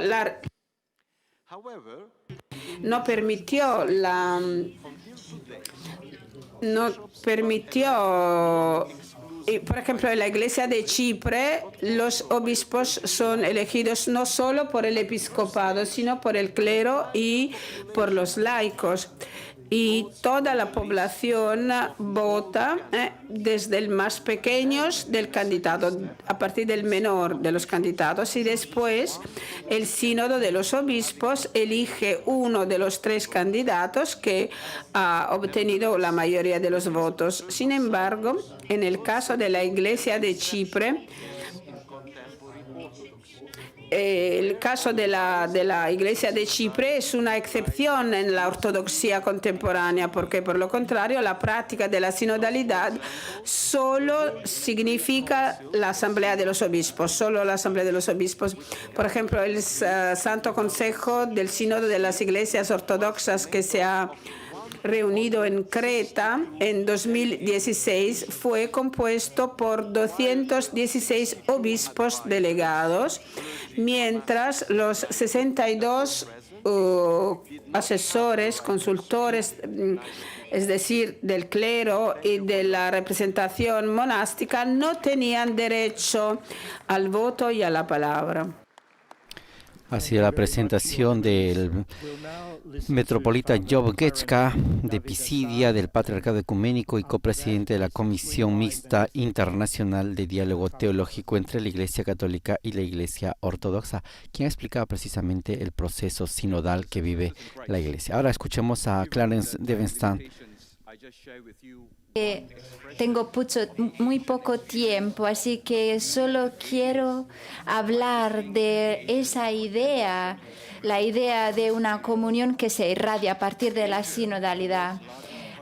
por ejemplo, en la Iglesia de Chipre, los obispos son elegidos no solo por el episcopado, sino por el clero y por los laicos. Y toda la población vota, desde el más pequeño del candidato, a partir del menor de los candidatos, y después el sínodo de los obispos elige uno de los 3 candidatos que ha obtenido la mayoría de los votos. Sin embargo, en el caso de la Iglesia de Chipre, el caso de la Iglesia de Chipre es una excepción en la ortodoxia contemporánea, porque por lo contrario la práctica de la sinodalidad solo significa la Asamblea de los Obispos, solo la Asamblea de los Obispos. Por ejemplo, el Santo Consejo del Sínodo de las Iglesias Ortodoxas, que se ha reunido en Creta en 2016, fue compuesto por 216 obispos delegados, mientras los 62 asesores, consultores, es decir, del clero y de la representación monástica, no tenían derecho al voto y a la palabra. Ha sido la presentación del metropolita Job Getchka de Pisidia, del Patriarcado Ecuménico y copresidente de la Comisión Mixta Internacional de Diálogo Teológico entre la Iglesia Católica y la Iglesia Ortodoxa, quien explicaba precisamente el proceso sinodal que vive la Iglesia. Ahora escuchemos a Clarence Devenstam. Tengo muy poco tiempo, así que solo quiero hablar de esa idea, la idea de una comunión que se irradia a partir de la sinodalidad.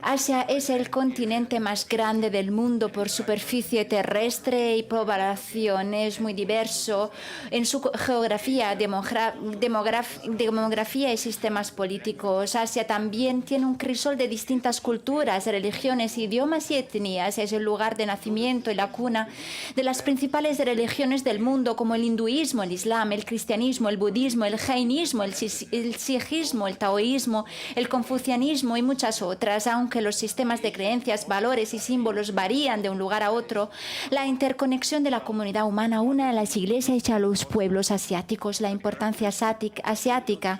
Asia es el continente más grande del mundo por superficie terrestre y población. Es muy diverso en su geografía, demografía y sistemas políticos. Asia también tiene un crisol de distintas culturas, religiones, idiomas y etnias. Es el lugar de nacimiento y la cuna de las principales religiones del mundo, como el hinduismo, el islam, el cristianismo, el budismo, el jainismo, el sijismo, el taoísmo, el confucianismo y muchas otras. Aunque los sistemas de creencias, valores y símbolos varían de un lugar a otro, la interconexión de la comunidad humana une a las iglesias y a los pueblos asiáticos. La importancia asiática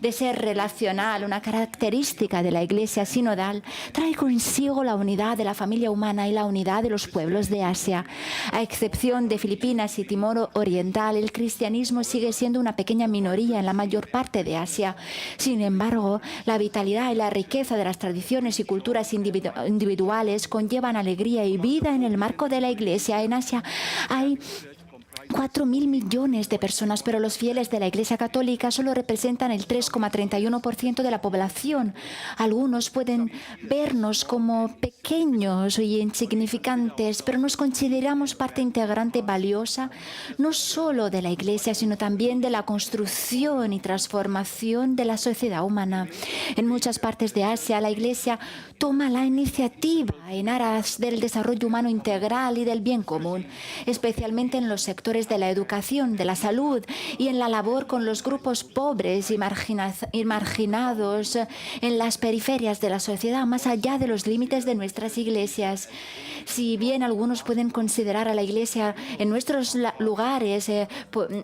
de ser relacional, una característica de la iglesia sinodal, trae consigo la unidad de la familia humana y la unidad de los pueblos de Asia. A excepción de Filipinas y Timor Oriental, el cristianismo sigue siendo una pequeña minoría en la mayor parte de Asia. Sin embargo, la vitalidad y la riqueza de las tradiciones y culturas individuales conllevan alegría y vida en el marco de la Iglesia. En Asia hay 4.000 millones de personas, pero los fieles de la Iglesia Católica solo representan el 3,31% de la población. Algunos pueden vernos como pequeños y insignificantes, pero nos consideramos parte integrante valiosa no solo de la Iglesia, sino también de la construcción y transformación de la sociedad humana. En muchas partes de Asia, la Iglesia toma la iniciativa en aras del desarrollo humano integral y del bien común, especialmente en los sectores sectores de la educación, de la salud y en la labor con los grupos pobres y marginados en las periferias de la sociedad, más allá de los límites de nuestras iglesias. Si bien algunos pueden considerar a la Iglesia en nuestros lugares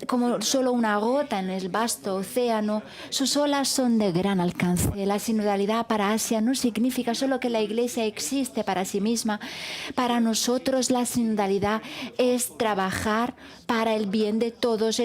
como solo una gota en el vasto océano, sus olas son de gran alcance. La sinodalidad para Asia no significa solo que la Iglesia existe para sí misma. Para nosotros la sinodalidad es trabajar para el bien de todos.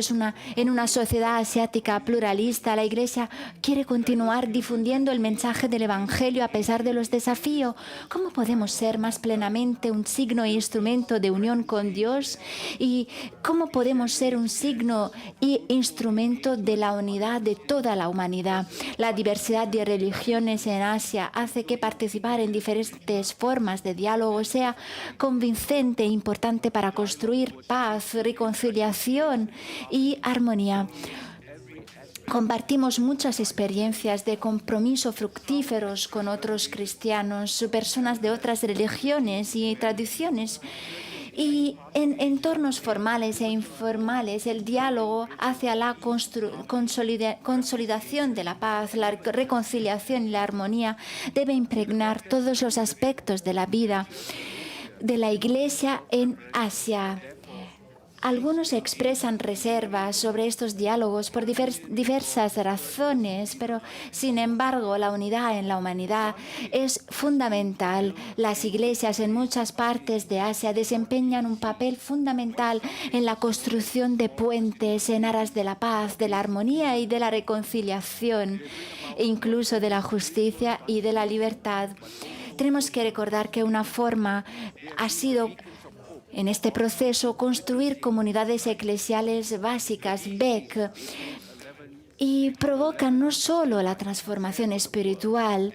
En una sociedad asiática pluralista, la Iglesia quiere continuar difundiendo el mensaje del Evangelio a pesar de los desafíos. ¿Cómo podemos ser más plenamente un signo e instrumento de unión con Dios? ¿Y cómo podemos ser un signo e instrumento de la unidad de toda la humanidad? La diversidad de religiones en Asia hace que participar en diferentes formas de diálogo sea convincente e importante para construir paz, reconciliación y armonía. Compartimos muchas experiencias de compromiso fructíferos con otros cristianos, personas de otras religiones y tradiciones. Y en entornos formales e informales, el diálogo hacia la consolidación de la paz, la reconciliación y la armonía debe impregnar todos los aspectos de la vida de la Iglesia en Asia. Algunos expresan reservas sobre estos diálogos por diversas razones, pero sin embargo la unidad en la humanidad es fundamental. Las iglesias en muchas partes de Asia desempeñan un papel fundamental en la construcción de puentes en aras de la paz, de la armonía y de la reconciliación, e incluso de la justicia y de la libertad. Tenemos que recordar que una forma ha sido en este proceso construir comunidades eclesiales básicas, BEC, y provocan no solo la transformación espiritual,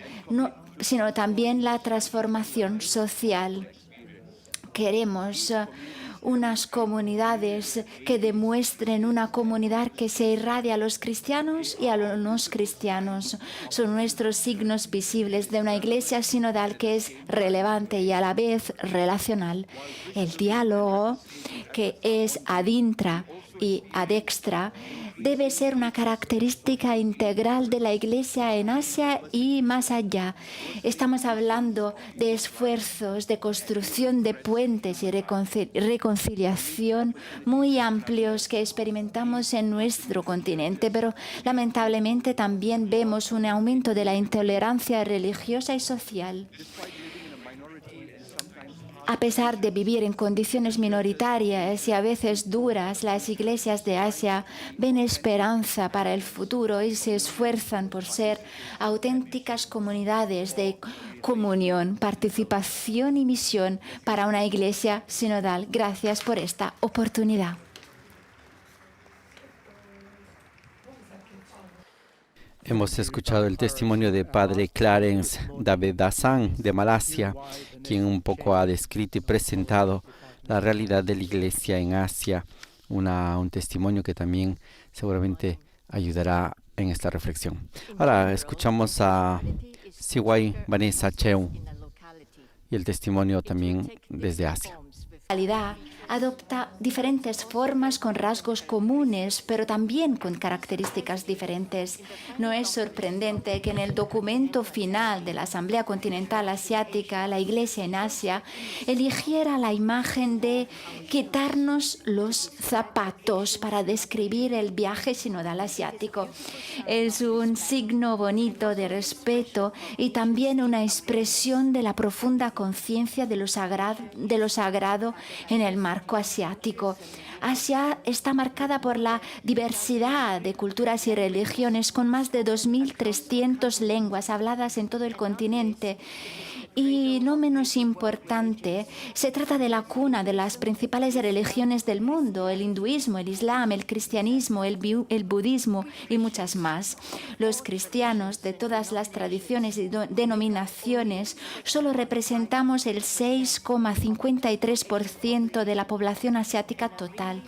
sino también la transformación social. Queremos unas comunidades que demuestren una comunidad que se irradia a los cristianos y a los no cristianos. Son nuestros signos visibles de una iglesia sinodal que es relevante y a la vez relacional. El diálogo, que es ad intra y ad extra, debe ser una característica integral de la Iglesia en Asia y más allá. Estamos hablando de esfuerzos de construcción de puentes y reconciliación muy amplios que experimentamos en nuestro continente, pero lamentablemente también vemos un aumento de la intolerancia religiosa y social. A pesar de vivir en condiciones minoritarias y a veces duras, las iglesias de Asia ven esperanza para el futuro y se esfuerzan por ser auténticas comunidades de comunión, participación y misión para una iglesia sinodal. Gracias por esta oportunidad. Hemos escuchado el testimonio de Padre Clarence Davedasan de Malasia, quien un poco ha descrito y presentado la realidad de la Iglesia en Asia, un testimonio que también seguramente ayudará en esta reflexión. Ahora escuchamos a Siwai Vanessa Cheung y el testimonio también desde Asia. La realidad adopta diferentes formas con rasgos comunes, pero también con características diferentes. No es sorprendente que en el documento final de la Asamblea Continental Asiática, la Iglesia en Asia eligiera la imagen de quitarnos los zapatos para describir el viaje sinodal asiático. Es un signo bonito de respeto y también una expresión de la profunda conciencia de lo sagrado en el marco asiático. Asia está marcada por la diversidad de culturas y religiones, con más de 2.300 lenguas habladas en todo el continente. Y no menos importante, se trata de la cuna de las principales religiones del mundo: el hinduismo, el islam, el cristianismo, el budismo y muchas más. Los cristianos de todas las tradiciones y denominaciones solo representamos el 6,53% de la población asiática total.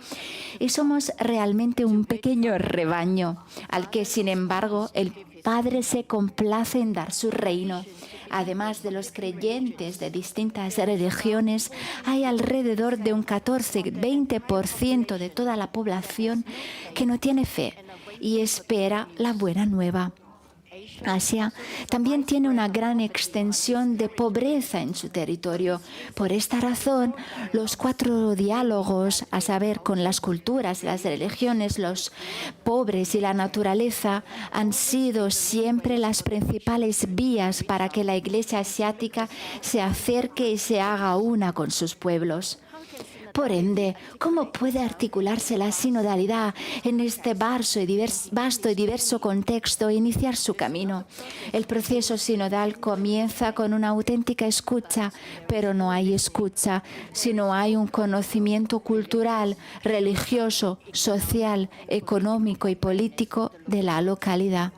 Y somos realmente un pequeño rebaño al que, sin embargo, el Padre se complace en dar su reino. Además de los creyentes de distintas religiones, hay alrededor de un 14-20% de toda la población que no tiene fe y espera la buena nueva. Asia también tiene una gran extensión de pobreza en su territorio. Por esta razón, los 4 diálogos, a saber, con las culturas, las religiones, los pobres y la naturaleza, han sido siempre las principales vías para que la Iglesia asiática se acerque y se haga una con sus pueblos. Por ende, ¿cómo puede articularse la sinodalidad en este vasto y diverso contexto e iniciar su camino? El proceso sinodal comienza con una auténtica escucha, pero no hay escucha si no hay un conocimiento cultural, religioso, social, económico y político de la localidad.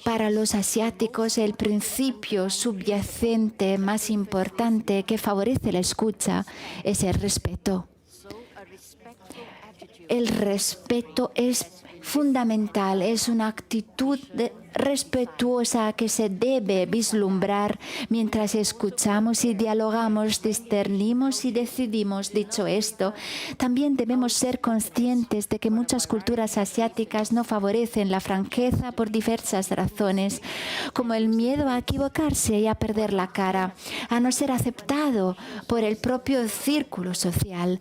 Para los asiáticos, el principio subyacente más importante que favorece la escucha es el respeto. El respeto es fundamental, es una actitud respetuosa que se debe vislumbrar mientras escuchamos y dialogamos, discernimos y decidimos. Dicho esto, también debemos ser conscientes de que muchas culturas asiáticas no favorecen la franqueza por diversas razones, como el miedo a equivocarse y a perder la cara, a no ser aceptado por el propio círculo social,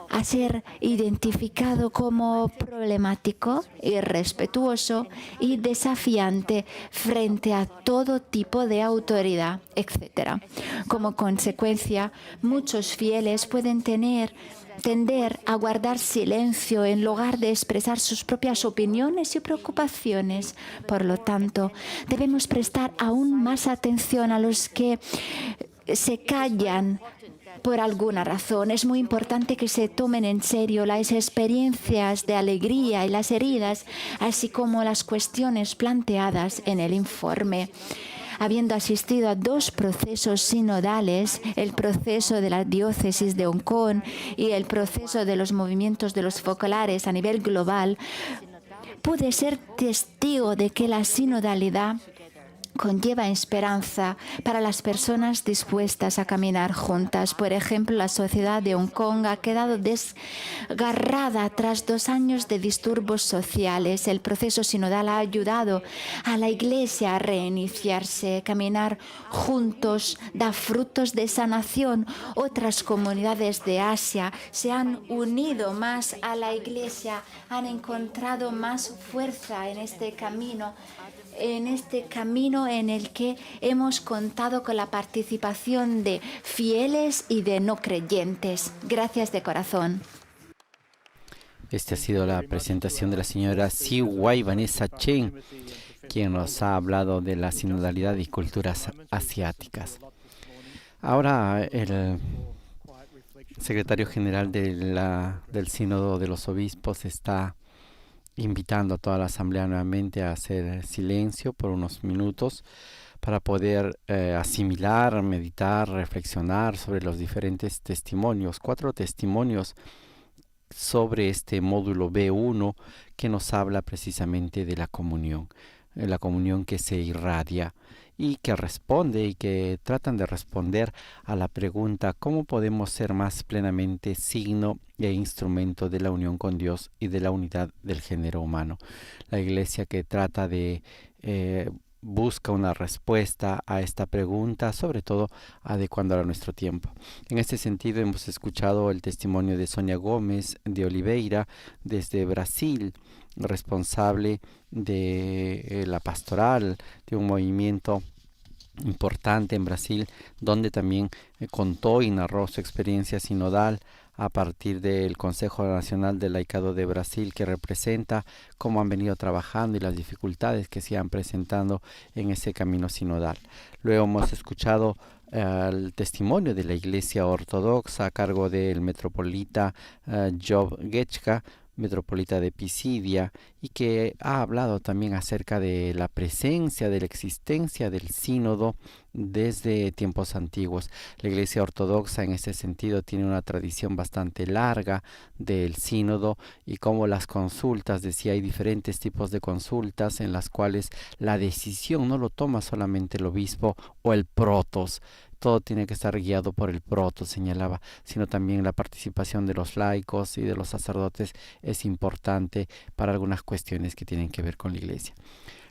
a ser identificado como problemático, irrespetuoso y desafiante frente a todo tipo de autoridad, etc. Como consecuencia, muchos fieles pueden tender a guardar silencio en lugar de expresar sus propias opiniones y preocupaciones. Por lo tanto, debemos prestar aún más atención a los que se callan por alguna razón. Es muy importante que se tomen en serio las experiencias de alegría y las heridas, así como las cuestiones planteadas en el informe. Habiendo asistido a 2 procesos sinodales, el proceso de la diócesis de Hong Kong y el proceso de los movimientos de los focolares a nivel global, pude ser testigo de que la sinodalidad conlleva esperanza para las personas dispuestas a caminar juntas. Por ejemplo, la sociedad de Hong Kong ha quedado desgarrada tras 2 años de disturbios sociales. El proceso sinodal ha ayudado a la Iglesia a reiniciarse. Caminar juntos da frutos de sanación. Otras comunidades de Asia se han unido más a la Iglesia, han encontrado más fuerza en este camino en el que hemos contado con la participación de fieles y de no creyentes. Gracias de corazón. Esta ha sido la presentación de la señora Siwai Vanessa Chen, quien nos ha hablado de la sinodalidad y culturas asiáticas. Ahora el secretario general del Sínodo de los Obispos está invitando a toda la asamblea nuevamente a hacer silencio por unos minutos para poder asimilar, meditar, reflexionar sobre los diferentes testimonios, 4 testimonios sobre este módulo B1 que nos habla precisamente de la comunión que se irradia y que responde y que tratan de responder a la pregunta ¿cómo podemos ser más plenamente signo e instrumento de la unión con Dios y de la unidad del género humano? La Iglesia que trata de busca una respuesta a esta pregunta, sobre todo adecuándola a nuestro tiempo. En este sentido hemos escuchado el testimonio de Sonia Gómez de Oliveira desde Brasil, responsable de la pastoral de un movimiento importante en Brasil, donde también contó y narró su experiencia sinodal a partir del Consejo Nacional del Laicado de Brasil, que representa cómo han venido trabajando y las dificultades que se iban presentando en ese camino sinodal. Luego hemos escuchado el testimonio de la Iglesia Ortodoxa a cargo del metropolita Job Getchka, metropolita de Pisidia, y que ha hablado también acerca de la presencia, de la existencia del sínodo desde tiempos antiguos. La Iglesia Ortodoxa en ese sentido tiene una tradición bastante larga del sínodo, y como las consultas, decía, hay diferentes tipos de consultas en las cuales la decisión no lo toma solamente el obispo o el protos. Todo tiene que estar guiado por el protos, señalaba, sino también la participación de los laicos y de los sacerdotes es importante para algunas cuestiones que tienen que ver con la Iglesia.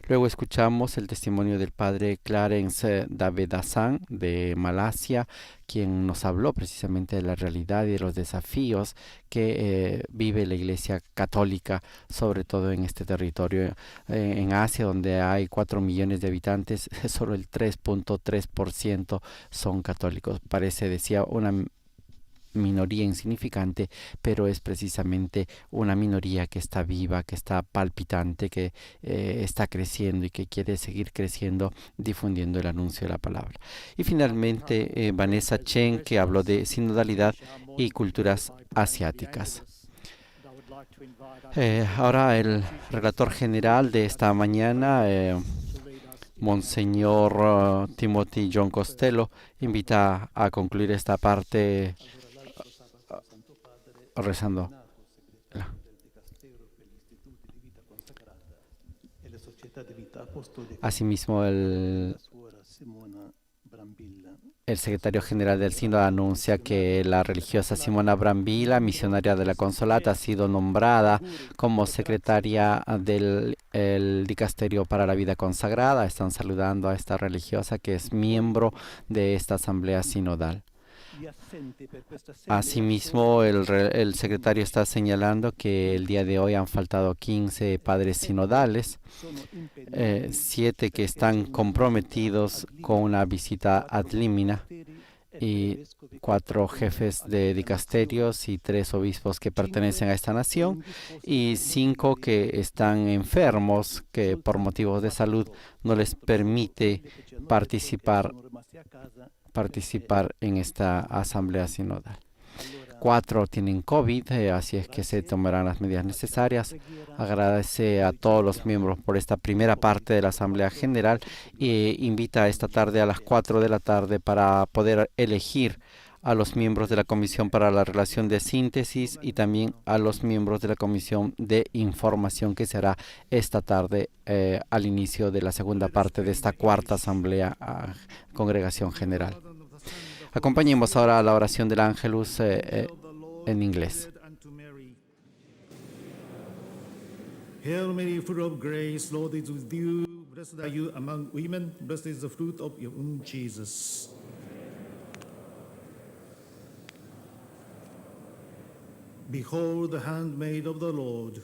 Luego escuchamos el testimonio del padre Clarence Davedasan de Malasia, quien nos habló precisamente de la realidad y de los desafíos que vive la Iglesia Católica, sobre todo en este territorio. En Asia, donde hay 4 millones de habitantes, solo el 3.3% son católicos. Parece, decía, una minoría insignificante, pero es precisamente una minoría que está viva, que está palpitante, que está creciendo y que quiere seguir creciendo, difundiendo el anuncio de la palabra. Y finalmente Vanessa Chen, que habló de sinodalidad y culturas asiáticas. Ahora el relator general de esta mañana, Monseñor Timothy John Costello, invita a concluir esta parte rezando. Asimismo, el secretario general del sínodo anuncia que la religiosa Simona Brambilla, misionaria de la Consolata, ha sido nombrada como secretaria del dicasterio para la vida consagrada. Están saludando a esta religiosa que es miembro de esta asamblea sinodal. Asimismo, el secretario está señalando que el día de hoy han faltado 15 padres sinodales, 7 que están comprometidos con una visita ad limina, y 4 jefes de dicasterios y 3 obispos que pertenecen a esta nación, y 5 que están enfermos, que por motivos de salud no les permite participar en esta asamblea sinodal. 4 tienen COVID, así es que se tomarán las medidas necesarias. Agradece a todos los miembros por esta primera parte de la Asamblea General e invita esta tarde a las 4 de la tarde para poder elegir a los miembros de la Comisión para la Relación de Síntesis y también a los miembros de la Comisión de Información, que será esta tarde al inicio de la segunda parte de esta cuarta Asamblea Congregación General. Acompañemos ahora a la oración del Ángelus en inglés. Hail Mary, full of grace, Lord is with you. Blessed are you among women. Blessed is the fruit of your womb, Jesus. Behold the handmaid of the Lord.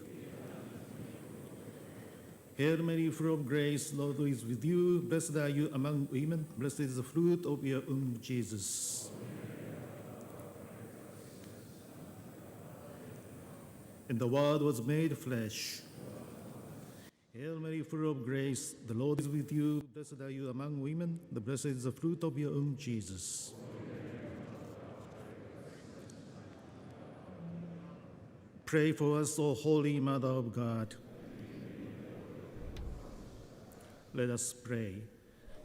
Hail Mary, full of grace, Lord is with you. Blessed are you among women. Blessed is the fruit of your womb, Jesus. And the Word was made flesh. Hail Mary, full of grace, the Lord is with you. Blessed are you among women. The blessed is the fruit of your womb, Jesus. Pray for us, O Holy Mother of God. Let us pray.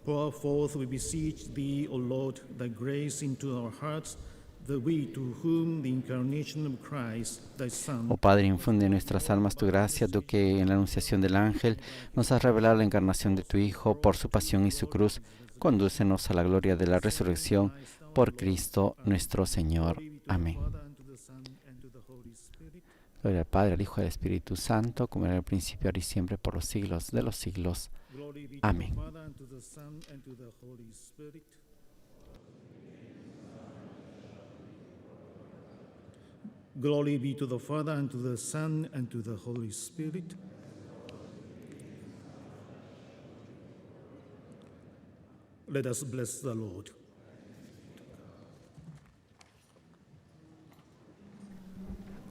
Pour forth, we beseech thee, O Lord, thy grace into our hearts, that we, to whom the incarnation of Christ, thy Son. Oh Padre, infunde en nuestras almas tu gracia, tú que en la anunciación del ángel nos has revelado la encarnación de tu Hijo por su pasión y su cruz. Condúcenos a la gloria de la resurrección por Cristo nuestro Señor. Amén. Gloria al Padre, al Hijo y al Espíritu Santo, como era en el principio, ahora y siempre, por los siglos de los siglos. Amén. Glory be to the Father, and to the Son, and to the Holy Spirit. Let us bless the Lord.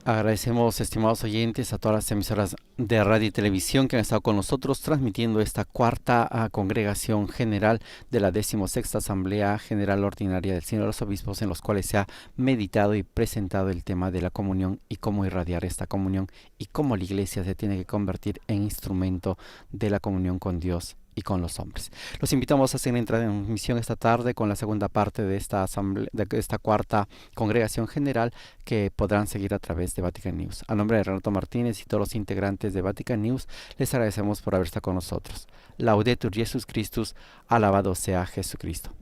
Agradecemos, estimados oyentes, a todas las emisoras de radio y televisión que han estado con nosotros transmitiendo esta cuarta congregación general de la 16ª Asamblea General Ordinaria del Sínodo de los Obispos, en los cuales se ha meditado y presentado el tema de la comunión y cómo irradiar esta comunión y cómo la Iglesia se tiene que convertir en instrumento de la comunión con Dios y con los hombres. Los invitamos a hacer una transmisión esta tarde con la segunda parte de esta asamblea, de esta cuarta congregación general, que podrán seguir a través de Vatican News. A nombre de Renato Martínez y todos los integrantes de Vatican News, les agradecemos por haber estado con nosotros. Laudetur Jesus Christus, alabado sea Jesucristo.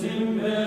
Amen.